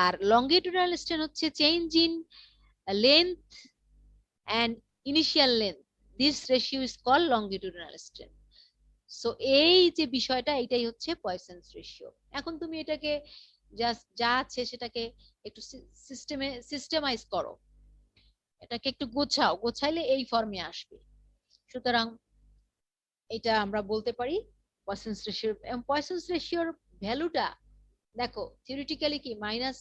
আর লঙ্গিটিউডিনাল স্ট্রেন হচ্ছে change in length and initial length. This ratio is called longitudinal strain. So এই যে বিষয়টা, এটাই হচ্ছে পয়সনস রেশিও। এখন তুমি এটাকে জাস্ট যা আছে সেটাকে একটু সিস্টেমাইজ করো, এটাকে একটু গোছাও, গোছাইলে এই ফর্মে আসবে। সুতরাং এটা আমরা বলতে পারি পয়সনস রেশিও। পয়সনস রেশিওর ভ্যালুটা দেখো, থিওরিটিক্যালি কি মাইনাস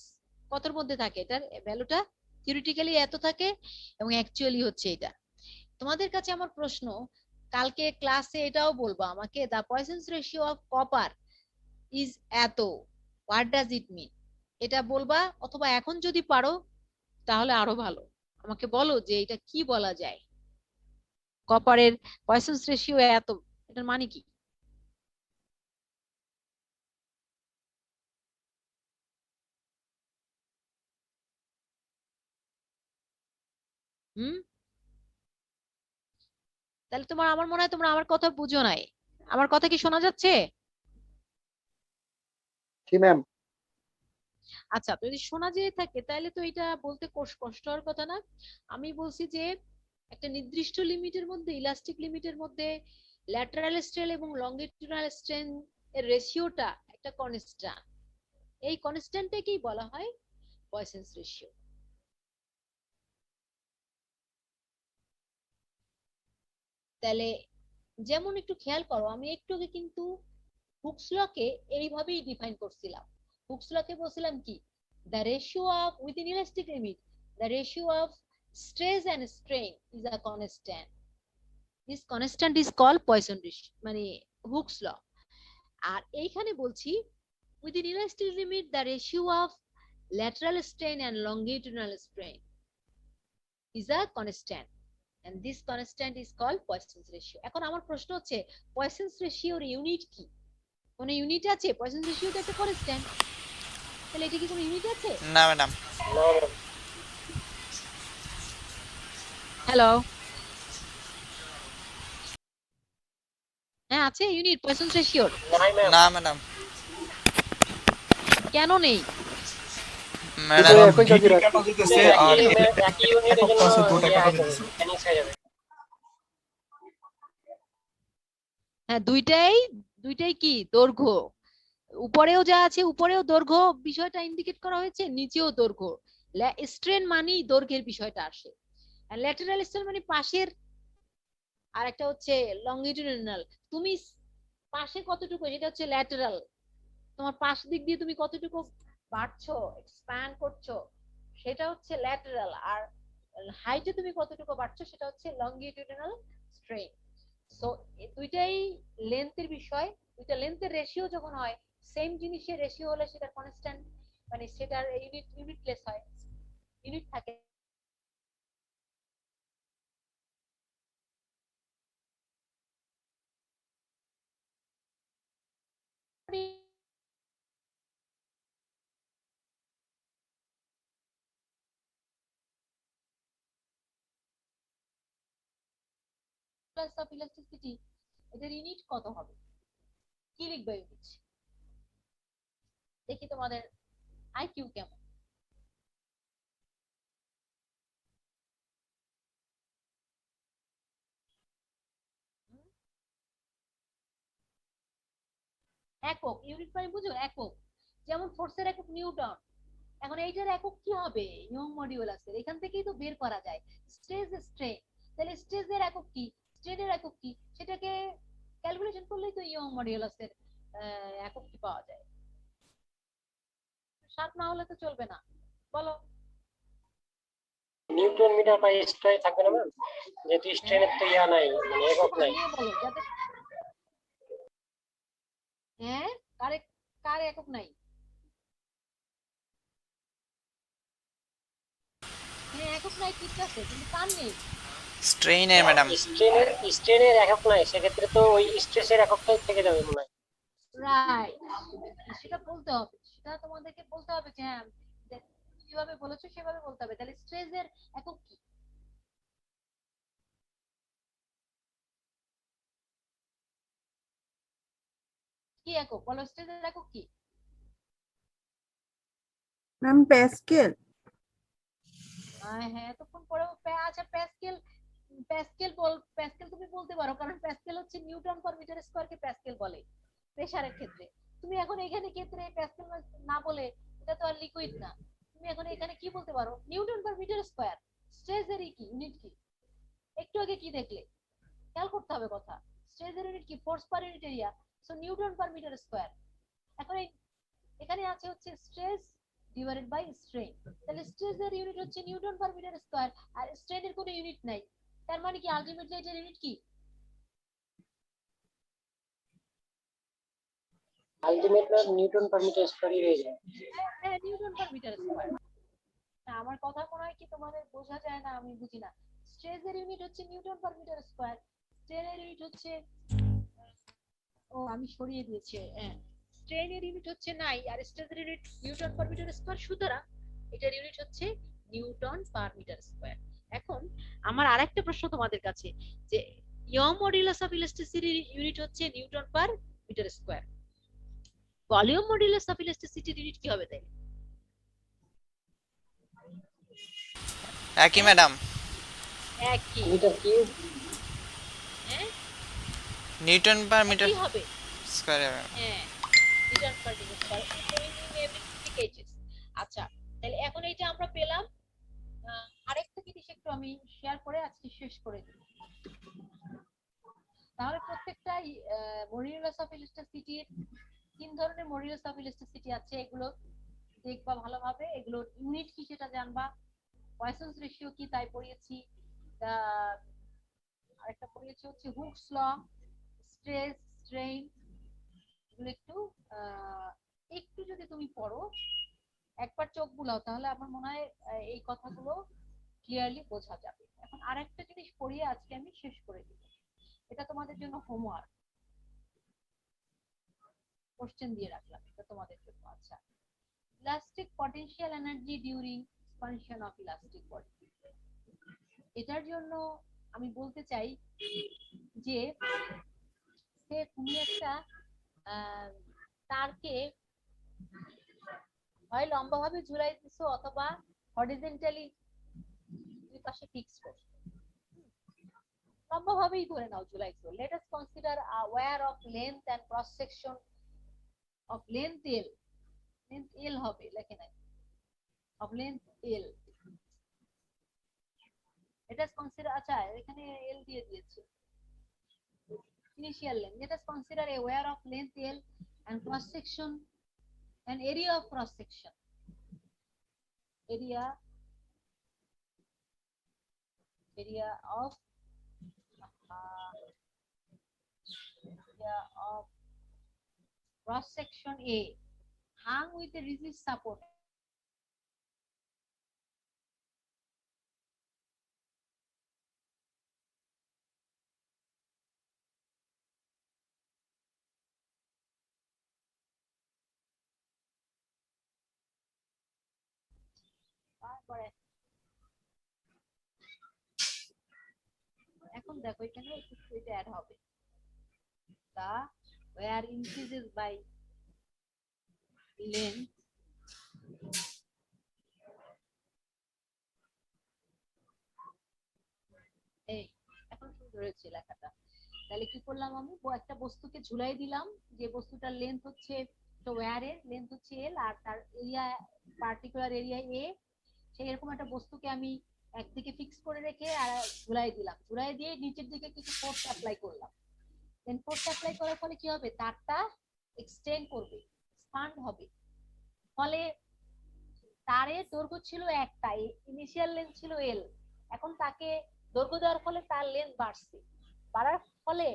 কতর মধ্যে থাকে? এটার ভ্যালুটা থিওরিটিক্যালি এত থাকে এবং অ্যাকচুয়ালি হচ্ছে এটা। তোমাদের কাছে আমার প্রশ্ন, কালকে ক্লাসে এটাও বলবো আমাকে, দা পয়সনস রেশিও অফ কপার ইজ এত, হোয়াট ডাজ ইট মিন? এটা বলবা, অথবা এখন যদি পারো তাহলে আরো ভালো, আমাকে বলো যে এটা কি বলা যায়, কপারের পয়সনস রেশিও এত, এটার মানে কি? হুম, তাহলে তোমার, আমার মনে হয় তোমরা আমার কথা বুঝো নাই। আমার কথা কি শোনা যাচ্ছে? জি ম্যাম। আচ্ছা, যদি শোনা যেয়ে থাকে তাহলে তো এটা বলতে কষ্ট হওয়ার কথা না। আমি বলছি যে একটা নির্দিষ্ট লিমিটের মধ্যে, ইলাস্টিক লিমিটের মধ্যে ল্যাটারাল স্ট্রেন এবং লঙ্গিটিউডিনাল স্ট্রেন এর রেশিওটা একটা কনস্ট্যান্ট। এই কনস্ট্যান্টটাকেই বলা হয় পয়সনস রেশিও। তাহলে যেমন একটু খেয়াল করো, আমি একটু আগে কিন্তু হুকস লকে এইভাবেই ডিফাইন করছিলাম। হুকস লকে বলছিলাম কি? the ratio of within elastic limit, the ratio of stress and strain is a constant. This constant is called Poisson ratio, মানে হুকস ল। আর এইখানে বলছি within elastic limit the ratio of lateral strain and longitudinal strain is a constant, and this constant is called Poisson's ratio. এখন আমার প্রশ্ন হচ্ছে, Poisson's ratio এর ইউনিট কি? কোন ইউনিট আছে? Poisson's ratio তো একটা কনস্ট্যান্ট, তাহলে এটা কি কোনো ইউনিট আছে? না ম্যাডাম। হ্যালো, হ্যাঁ আছে ইউনিট পয়সনস রেশিওর? না ম্যাডাম। কেন নেই? ম্যাডাম একই কাজে রাখছি। কাটা যেতেছে আর একই ইউনিটের একক জন্য ক্লাসে দুটো কাটা ইয়ে যেতেছে। ক্যানিংস হয়ে যাবে। হ্যাঁ, দুইটাই কি দৈর্ঘ্য। উপরেও যা আছে, উপরেও দৈর্ঘ্য বিষয়টা ইন্ডিকেট করা হয়েছে, নিচেও দৈর্ঘ্য। স্ট্রেন মানেই দৈর্ঘ্যের বিষয়টা আসে, আর ল্যাটারাল স্ট্রেন মানে পাশের, আর একটা হচ্ছে লঙ্গিটিউডিনাল। তুমি পাশে কতটুকু, সেটা হচ্ছে ল্যাটারাল। তোমার পাশ দিক দিয়ে তুমি কতটুকু বাড়ছো, এক্সপ্যান্ড করছো, সেটা হচ্ছে ল্যাটারাল। আর হাইটে তুমি কতটুকু বাড়ছো সেটা হচ্ছে লংগিটিউডিনাল স্ট্রেইন। সো দুইটাই লেন্থের বিষয়। দুইটা লেন্থের রেশিও যখন হয়, সেম জিনিসের রেশিও হলে সেটা কনস্ট্যান্ট, মানে সেটার ইউনিটলেস হয়, ইউনিট থাকে। অফ ইলাস্টিসিটি, এটার ইউনিট কত হবে? কি লিখবে ইউনিট? দেখি তোমাদের আইকিউ কেমন। একক, ইউনিট মানে বুঝো একক। যেমন ফোর্সের একক নিউটন, এখন এইটার একক কি হবে? ইয়ং মডিউলাসের। এখান থেকেই তো বের করা যায় স্ট্রেস স্ট্রেন। তাহলে স্ট্রেসের একক কি, স্ট্রেনের একক কি, সেটাকে ক্যালকুলেশন করলেই তো ইয়ং মডিউলাসের এককটি পাওয়া যায়। সাত না হলে তো চলবে না, বলো। নিউটন মিটার বাই স্ট্রাই থাকবে না ম্যাম, যেহেতু স্ট্রেনের তো ইয়া নাই, মানে একক নাই। নিয়ে বলো যাতে। হ্যাঁ, কারে, কার একক নাই? হ্যাঁ, একক নাই ঠিক আছে, কিন্তু কার নেই? স্ট্রেইনের ম্যাডাম। স্ট্রেনের একক নাই, সেক্ষেত্রে তো ওই স্ট্রেসের এককটাই থেকে যাবে মনে হয়। রাইট, সেটা বলতে হবে, সেটা তোমাদেরকে বলতে হবে যে হ্যাঁ, যেভাবে বলেছো সেভাবে বলতে হবে। তাহলে স্ট্রেসের একক কি? কি একক বলো, স্ট্রেসের একক কি? Ma'am Pascal. হ্যাঁ, এতক্ষণ পরেও আচ্ছা প্যাসকেল, প্যাসকেল তুমি বলতে পারো, কারণ প্যাসকেল হচ্ছে নিউটন পার মিটার স্কয়ার কে প্যাসকেল বলে প্রেসারের ক্ষেত্রে। তুমি এখন এখানে ক্ষেত্রে প্যাসকেল না বলে, এটা তো আর লিকুইড না, তুমি এখন এখানে কি বলতে পারো? Newton per metre square. স্ট্রেসের কি ইউনিট কি? একটু আগে কি দেখলে? খেয়াল করতে হবে কথা। স্ট্রেসের ইউনিট কি? Force per unit area. So newton per metre square. এখন এখানে আছে হচ্ছে স্ট্রেস ডিভাইডেড বাই স্ট্রেন। তাহলে স্ট্রেসের ইউনিট হচ্ছে নিউটন পার মিটার স্কয়ার, আর স্ট্রেনের কোনো ইউনিট নাই। তার মানে কি আলটিমেটলি এটার ইউনিট কি? আলটিমেটলি নিউটন পার মিটার স্কয়ারই রয়ে যায়। হ্যাঁ, নিউটন পার মিটার স্কয়ার। আমার কথা মনে হয় কি তোমাদের বোঝা যায় না, আমি বুঝি না। স্ট্রেসের ইউনিট হচ্ছে নিউটন পার মিটার স্কয়ার, স্ট্রেনের ইউনিট হচ্ছে, ও আমি সরিয়ে দিয়েছি, হ্যাঁ, স্ট্রেনের ইউনিট হচ্ছে নাই, আর স্ট্রেসের unit newton per metre square. সুতরাং এটার ইউনিট হচ্ছে নিউটন পার মিটার স্কয়ার। এখন আমার আরেকটা প্রশ্ন তোমাদের কাছে, যে ইয়ং মডুলাস অফ ইলাস্টিসিটির ইউনিট হচ্ছে newton per metre square, volume modulus of ইলাস্টিসিটির ইউনিট কি হবে তাই? একই ম্যাডাম। একই। Metre cube. হ্যাঁ, নিউটন পার মিটার কি হবে? স্কয়ার। হ্যাঁ, newton per metre square in every cases. আচ্ছা, তাহলে এখন এইটা আমরা পেলাম। আরেকটা জিনিস একটু আমি শেয়ার করে আজকে শেষ করে দিই। তাহলে প্রত্যেকটা মডিউলাস অফ ইলাস্টিসিটির তিন ধরনের মডিউলাস অফ ইলাস্টিসিটি আছে, এগুলো দেখবা ভালোভাবে, এগুলোর ইউনিট কি সেটা জানবা। পয়সনস রেশিও কি তাই পড়িয়েছি, আরেকটা পড়িয়েছি হচ্ছে হুকস ল, স্ট্রেস স্ট্রেইন। এগুলো একটু একটু যদি তুমি পড়ো, একবার চোখ বুলাও, তাহলে আমার মনে হয় এই কথাগুলো ক্লিয়ারলি বোঝা যাবে। এখন আরেকটা জিনিস পড়িয়ে আজকে আমি শেষ করে দিব, এটা তোমাদের জন্য হোমওয়ার্ক, কোশ্চেন দিয়ে রাখলাম এটা তোমাদের জন্য। আচ্ছা, elastic potential energy during expansion of elastic body. এটার জন্য আমি বলতে চাই যে তুমি একটা তারকে হয় লম্বাভাবে ঝুলাই দিছো, অথবা হরিজন্টালি দুই পাশে ফিক্স করছো। লম্বাভাবেই ধরে নাও ঝুলাইছো। Let us consider a wire of length and cross section of length L. Length L হবে, লেখে নাই, of length L. Let us consider, আচ্ছা এখানে এল দিয়ে দিয়েছে, initial length. Let us consider a wire of length L and cross section, an area of cross section. Area of cross section A hung with a rigid support. তারপরে এখন দেখো এখানে এটা অ্যাড হবে the where increases by length এই এখন সুন্দর হয়েছে লেখাটা। তাহলে কি করলাম আমি একটা বস্তুকে ঝুলাই দিলাম, যে বস্তুটার লেন্থ হচ্ছে তো ওয়্যারের লেন্থ হচ্ছে এল আর তার এরিয়া পার্টিকুলার এরিয়া এ, সেই এরকম একটা বস্তুকে আমি একদিকে ফিক্স করে রেখে আর ঝুলাই দিলাম, ঝুলাই দিয়ে নিচের দিকে কিছু ফোর্স অ্যাপ্লাই করলাম। দেন ফোর্স অ্যাপ্লাই করার ফলে কি হবে, তারটা এক্সটেন্ড করবে, এক্সপান্ড হবে, ফলে তারের দৈর্ঘ্য ছিল একটা, ইনিশিয়াল লেন্থ ছিল এল, এখন তাকে দৈর্ঘ্য দেওয়ার ফলে তার লেন্থ বাড়ছে, বাড়ার ফলে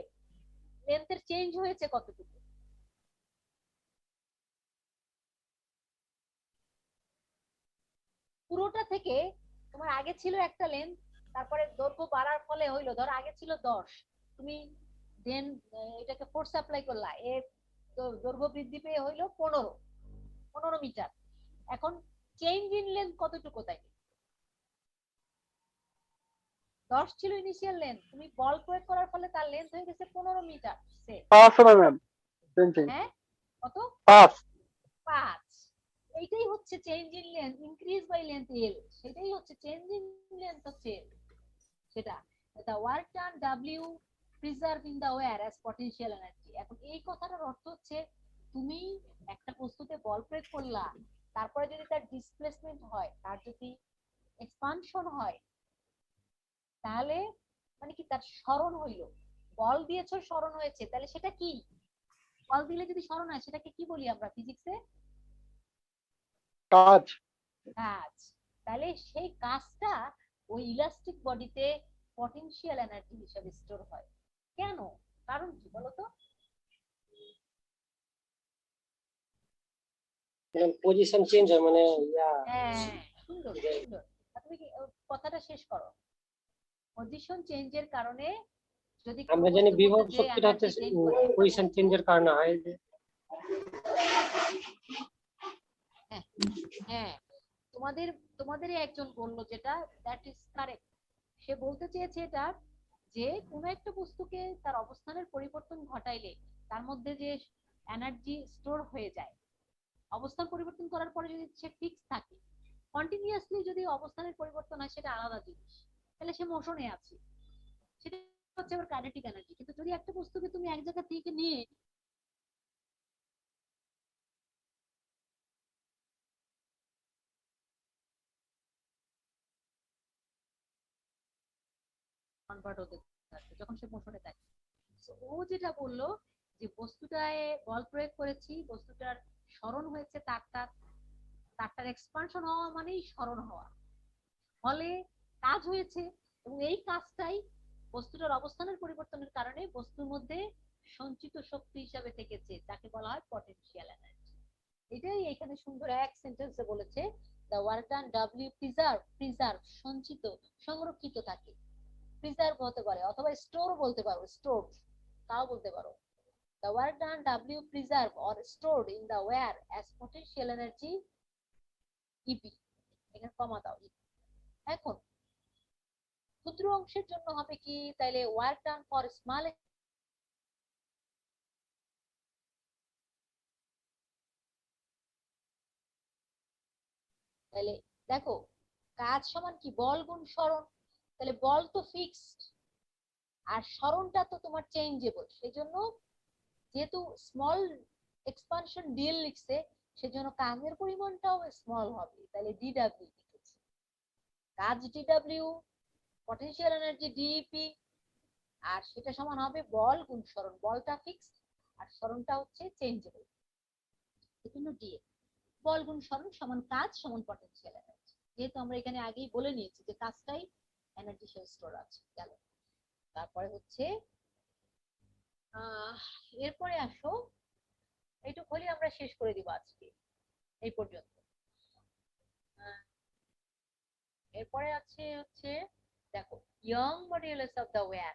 লেন্থের চেঞ্জ হয়েছে কতটুকু, পুরোটা থেকে তোমার আগে ছিল একটা লেন্থ, তারপরে দৈর্ঘ্য বাড়ার ফলে হইলো, ধর আগে ছিল 10, তুমি দেন এটাকে ফোর্স অ্যাপ্লাই করলা, এর দৈর্ঘ্য বৃদ্ধি পেয়ে হইলো 15 মিটার। এখন চেঞ্জ ইন লেন্থ কতটুকু, তাই 10 ছিল ইনিশিয়াল লেন্থ, তুমি বল প্রয়োগ করার ফলে তার লেন্থ হয়ে গেছে 15 মিটার। 5 হবে ম্যাম। হ্যাঁ কত, 5। এইটাই হচ্ছে change in length, increase by length L, সেটাই হচ্ছে চেঞ্জ ইন লেন্থ হচ্ছে সেটা। the work done W preserve in the wire as potential energy। এখন এই কথাটার অর্থ হচ্ছে তুমি একটা বস্তুতে বল প্রয়োগ করলা, তারপরে যদি তার ডিসপ্লেসমেন্ট হয়, তার যদি এক্সপানশন হয়, তাহলে মানে কি তার সরণ হইলো, বল দিয়েছো সরণ হয়েছে, তাহলে সেটা কি, বল দিলে যদি সরণ হয় সেটাকে কি বলি আমরা ফিজিক্সে, কাজ। কাজ। তাহলে সেই কাজটা ওই ইলাস্টিক বডিতে পটেনশিয়াল এনার্জি হিসেবে স্টোর হয়। কেন, কারণ কি বলতো, পজিশন চেঞ্জ হয় মানে হ্যাঁ সুন্দর সুন্দর, তুমি কি কথাটা শেষ করো। পজিশন চেঞ্জের কারণে যদি আমরা জানি বিভব শক্তিটা হচ্ছে পজিশন চেঞ্জের কারণে হয়। হ্যাঁ তোমাদেরই একজন বললো যেটা, দ্যাট ইজ কারেক্ট। সে বলতে চেয়েছে এটা যে কোনো একটা বস্তুকে তার অবস্থানের পরিবর্তন ঘটাইলে তার মধ্যে যে এনার্জি স্টোর হয়ে যায়, অবস্থান পরিবর্তন করার পরে যদি সে ফিক্স থাকে, কন্টিনিউয়াসলি যদি অবস্থানের পরিবর্তন হয় সেটা আলাদা জিনিস, তাহলে সে মোশনে আছে, সেটা হচ্ছে আবার কাইনেটিক এনার্জি। কিন্তু যদি একটা বস্তুকে তুমি এক জায়গা থেকে নিয়ে কনভার্ট হতে থাকে, যখন সে মোশনে থাকে, ও যেটা বললো যে বস্তুটায় বল প্রয়োগ করেছি, বস্তুটার সরণ হয়েছে, তারটার এক্সপানশন হওয়া মানেই সরণ হওয়া, ফলে কাজ হয়েছে, এবং এই কাজটাই বস্তুটার অবস্থানের পরিবর্তনের কারণে বস্তুর মধ্যে সঞ্চিত শক্তি হিসাবে থেকেছে, যাকে বলা হয় পটেনশিয়াল এনার্জি। এটাই এখানে সুন্দর এক সেন্টেন্সে বলেছে, the work done W preserve সঞ্চিত, সংরক্ষিত থাকে, প্রিজার্ভ হতে পারে অথবা স্টোর বলতে পারো, স্টোর তাও বলতে পারো। The work done W preserve or stored in the wire as potential energy EP, এখানে কমা দাও। এখন ক্ষুদ্র অংশের জন্য হবে কি, তাইলে work done for small, তাহলে দেখো কাজ সমান কি, বল গুণ সরণ, তাহলে বল তো ফিক্সড আর সরণটা তো তোমার চেঞ্জেবল, সেজন্য যেহেতু স্মল এক্সপানশন ডিএল লিখছে, সেজন্য কাজের পরিমাণটাও স্মল হবে, তাহলে ডিডব্লিউ লিখেছি, কাজ ডিডব্লিউ, পটেনশিয়াল এনার্জি ডিইপি, আর সেটা সমান হবে বল গুণ সরণ, বলটা ফিক্সড আর সরণটা হচ্ছে চেঞ্জেবল, এজন্য ডিএ। বল গুণ সরণ সমান কাজ সমান পটেনশিয়াল এনার্জি, যেহেতু আমরা এখানে আগেই বলে নিয়েছি যে কাজটাই এনার্জি স্টোর আছে। গেল। তারপরে হচ্ছে এরপরে আসো, এইটুকু হলে আমরা শেষ করে দিব আজকে এই পর্যন্ত। এরপরে আছে হচ্ছে দেখো Young modulus of the wire.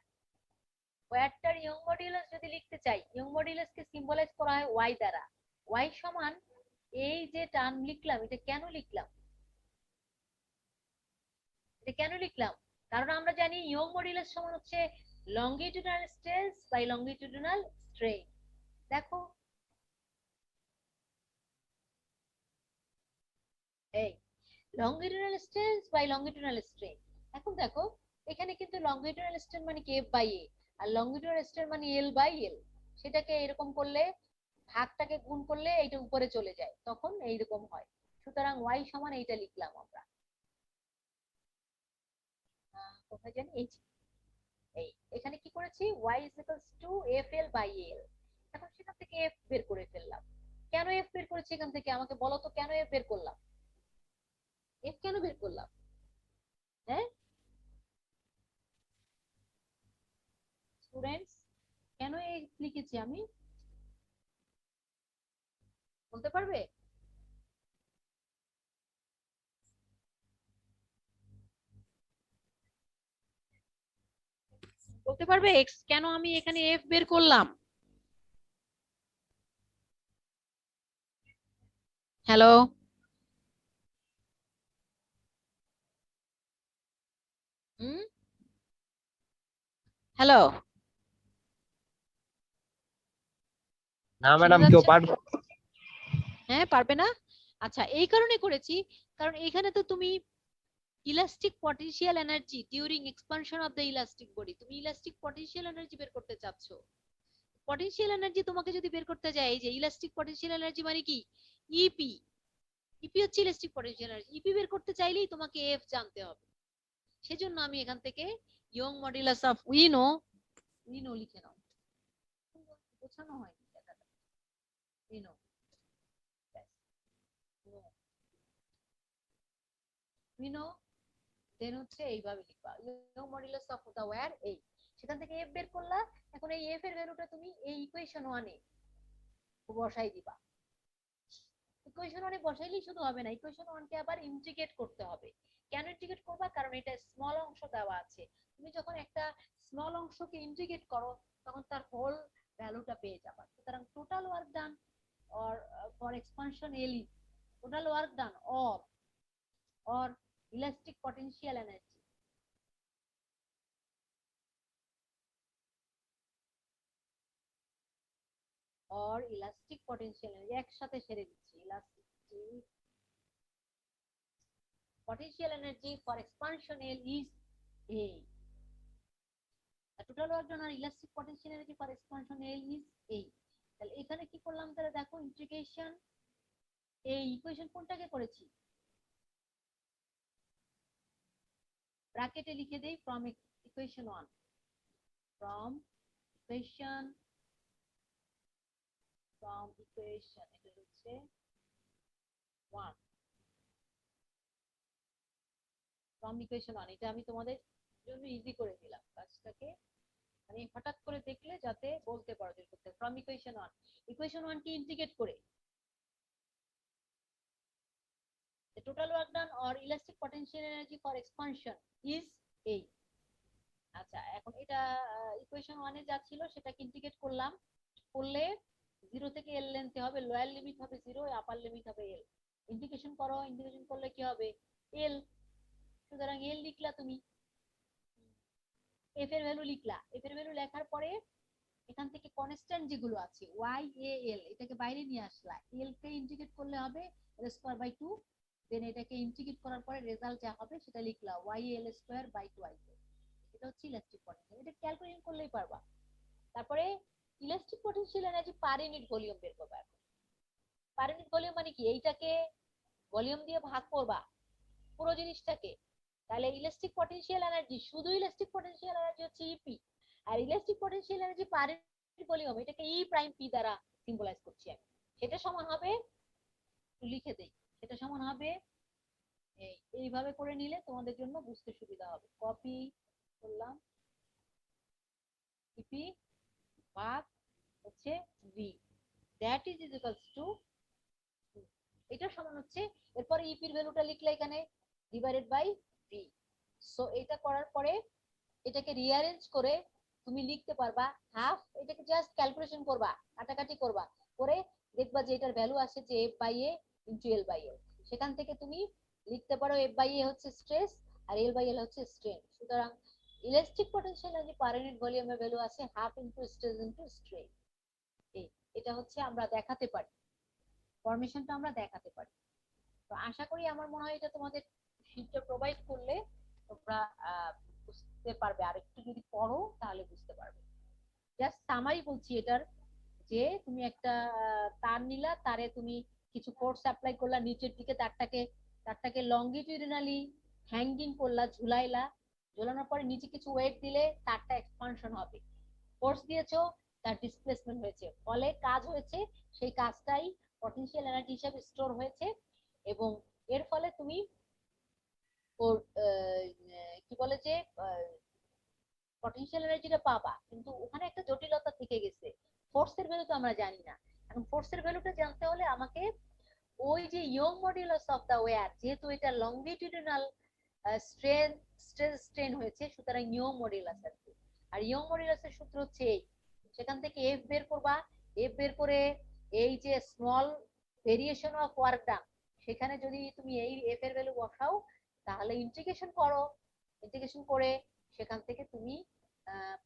ওয়্যারটার ইয়ং মডিউলাস যদি লিখতে চাই, ইয়ং মডিউলাসকে সিম্বলাইজ করা হয় ওয়াই দ্বারা। ওয়াই সমান এই যে টার্ম লিখলাম, এটা কেন লিখলাম, এটা কেন লিখলাম? কারণ আমরা জানি ইয়ং মডিউলাস সমান হচ্ছে longitudinal stress by longitudinal strain. দেখো এই longitudinal stress by longitudinal strain. এখন দেখো এখানে কিন্তু লংগিটিউডিনাল স্ট্রেন মানে কি এফ বাই এ, আর লংগিটিউডিনাল স্ট্রেন মানে এল বাই এল। সেটাকে এরকম করলে, ভাগটাকে গুণ করলে এইটা উপরে চলে যায়, তখন এইরকম হয়। সুতরাং ওয়াই সমান এইটা লিখলাম আমরা, কোথায় জানি এই যে, এই এখানে কি করেছি, y is equals to fl by l। এখন সেখান থেকে f বের করে ফেললাম। কেন f বের করেছি এখান থেকে, আমাকে বলো তো কেন f বের করলাম, f কেন বের করলাম? হ্যাঁ স্টুডেন্টস, কেন এই লিখেছি আমি, বলতে পারবে? বলতে পারবে কেন আমি এখানে f বের করলাম? হ্যালো, হুম, হ্যালো, না ম্যাডাম কেউ পারবে? হ্যাঁ পারবে না? আচ্ছা এই কারণে করেছি, কারণ এখানে তো তুমি elastic potential energy during expansion of the elastic body, তুমি ইলাস্টিক পটেনশিয়াল এনার্জি বের করতে চাচ্ছ। পটেনশিয়াল এনার্জি তোমাকে যদি বের করতে যায়, এই যে ইলাস্টিক পটেনশিয়াল এনার্জি মানে কি, ইপি। ইপি হচ্ছে ইলাস্টিক পটেনশিয়াল এনার্জি, ইপি বের করতে চাইলেই তোমাকে এফ জানতে হবে। সেজন্য আমি এখান থেকে ইয়ং মডুলাস অফ উইনো, উইনো লিখে নাও, বোঝানো হয়নি কথাটা, উইনো, উইনো, দেন হচ্ছে এইভাবে লিখবা Young modulus of the wire এই, সেখান থেকে এফ বের করলা। এখন এই এফ এর ভ্যালুটা তুমি এই ইকুয়েশন 1 এ বসাই দিবা। ইকুয়েশন 1 এ বসাইলেই শুধু হবে না, ইকুয়েশন 1 কে আবার ইন্টিগ্রেট করতে হবে। কেন ইন্টিগ্রেট করবা, কারণ এটা স্মল অংশ দেওয়া আছে। তুমি যখন একটা স্মল অংশকে ইন্টিগ্রেট করো তখন তার হোল ভ্যালুটা পেয়ে যাবা। সুতরাং total work done or for expansion L is total work done or elastic potential energy or elastic potential energy, একসাথে সেরে দিচ্ছি, elastic potential energy for expansion L is A, the total work done or elastic potential energy for expansion L is A। তাহলে এখানে কি করলাম, তাহলে দেখো ইন্টিগ্রেশন, এই ইকুয়েশন কোনটাকে করেছি, ব্র্যাকেটে লিখে দেই from equation 1, from equation এটা হচ্ছে 1, from equation 1। এটা আমি তোমাদের জন্য ইজি করে দিলাম কাজটাকে, মানে হঠাৎ করে দেখলে যাতে বলতে পারো যে করতে। from equation 1, equation 1 K integrate করে the total work done or elastic potential energy for expansion is A। আচ্ছা এখন এটা ইকুয়েশন 1 এ যা ছিল সেটাকে ইন্টিগ্রেট করলাম, করলে 0 থেকে l লেন্থে হবে, লোয়ার লিমিট হবে 0, আপার লিমিট হবে l। ইন্টিগ্রেশন করো, ইন্টিগ্রেশন করলে কি হবে l, সুতরাং l লিখলা তুমি, f এর ভ্যালু লিখলা, f এর ভ্যালু লেখার পরে এখান থেকে কনস্ট্যান্ট যেগুলো আছে y a l এটাকে বাইরে নিয়ে আসলা, l কে ইন্টিগ্রেট করলে হবে l স্কয়ার বাই 2, দেন এটাকে ইন্টিগ্রেট করার পরে রেজাল্ট যা হবে সেটা লিখলা y a l square by 2i। এটা হচ্ছে ইলাস্টিক পটেনশিয়াল, এটা ক্যালকুলেশন করলেই পারবা। তারপরে elastic potential energy per unit volume বের করবা। পার ইউনিট ভলিউম মানে কি, এইটাকে ভলিউম দিয়ে ভাগ করবা পুরো জিনিসটাকে, তাহলে ইলাস্টিক পটেনশিয়াল এনার্জি, শুধু ইলাস্টিক পটেনশিয়াল এনার্জি হচ্ছে ইপি, আর elastic potential energy per unit volume, এটাকে ই প্রাইম পি দ্বারা সিম্বলাইজ করছি আমি। সেটা সমান হবে, লিখে দেই, সেটা সমান হবে এইভাবে করে নিলে তোমাদের জন্য বুঝতে সুবিধা হবে। কপি করলাম, ইপি ভাগ হচ্ছে V, that is equals to, এটা সমান হচ্ছে, এরপরে ইপির ভ্যালুটা লিখলে এখানে ডিভাইডেড বাই ভি। সো এটা করার পরে এটাকে রিঅ্যারেঞ্জ করে তুমি লিখতে পারবা হাফ, এটাকে জাস্ট ক্যালকুলেশন করবা, কাটাকাটি করবা, করে দেখবা যে এটার ভ্যালু আসে যে F by A into L by L. সেখান থেকে তুমি লিখতে পারো এফ বাই এ হচ্ছে স্ট্রেস আর এল বাই এল হচ্ছে স্ট্রেন। সুতরাং elastic potential energy per unit ভলিউমের ভ্যালু আছে half into stress into strain. এটা হচ্ছে আমরা দেখাতে পারি, ফরমেশনটা আমরা দেখাতে পারি। তো আশা করি, আমার মনে হয় এটা তোমাদের শীটটা প্রোভাইড করলে তোমরা বুঝতে পারবে, আর একটু যদি পড়ো তাহলে বুঝতে পারবে। জাস্ট সামারি বলছি এটার, যে তুমি একটা তার নিলা, তারে তুমি কিছু ফোর্স অ্যাপ্লাই করলা নিচের দিকে, তারটাকে লংগিটিউডিনালি হ্যাঙ্গিং করলা, ঝুলাইলা, ঝুলানোর পরে নিচে কিছু ওয়েট দিলে তারটা এক্সপানশন হবে, ফোর্স দিয়েছো, তার ডিসপ্লেসমেন্ট হয়েছে, ফলে কাজ হয়েছে, সেই কাজটাই পটেনশিয়াল এনার্জি হিসেবে স্টোর হয়েছে, এবং এর ফলে তুমি ওর কি বলে যে পটেনশিয়াল এনার্জিটা পাবা। কিন্তু ওখানে একটা জটিলতা থেকে গেছে, ফোর্সের ভ্যালু তো আমরা জানি না। এখন ফোর্সের ভ্যালুটা জানতে হলে আমাকে ওই যে Young modulus of the wire, যেহেতু এটা লংগিটিউডিনাল স্ট্রেন স্ট্রেস স্ট্রেন হয়েছে, সুতরাং ইয়ং মডুলাস আছে। আর ইয়ং মডুলাসের সূত্র হচ্ছে এই, সেখান থেকে এফ বের করবা, এফ বের করে এই যে small variation of work done, সেখানে যদি তুমি এই এফ এর ভ্যালু বসাও, তাহলে ইন্টিগ্রেশন করো, ইন্টিগ্রেশন করে সেখান থেকে তুমি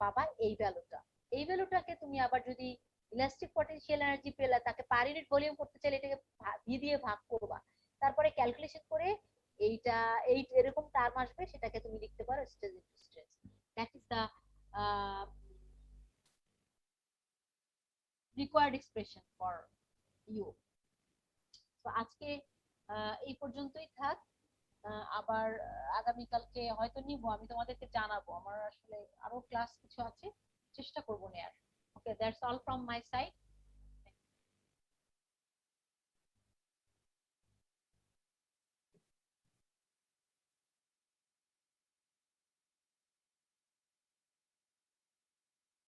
পাবা এই ভ্যালুটা। এই ভ্যালুটাকে তুমি আবার যদি ইলাস্টিক পটেনশিয়াল এনার্জি পেলে, তাকে পার ইউনিট ভলিউম করতে চাইলে এটাকে ভি দিয়ে ভাগ করবা, তারপরে ক্যালকুলেশন করে এইটা এই এরকম টার্ম আসবে, সেটাকে তুমি লিখতে পারো stress into stress. That is the required expression for you. তো আজকে এই পর্যন্তই থাক, আবার আগামীকালকে হয়তো নিব, আমি তোমাদেরকে জানাবো, আমার আসলে আরো ক্লাস কিছু আছে, চেষ্টা করবো নেয়ার। Okay, that's all from my side.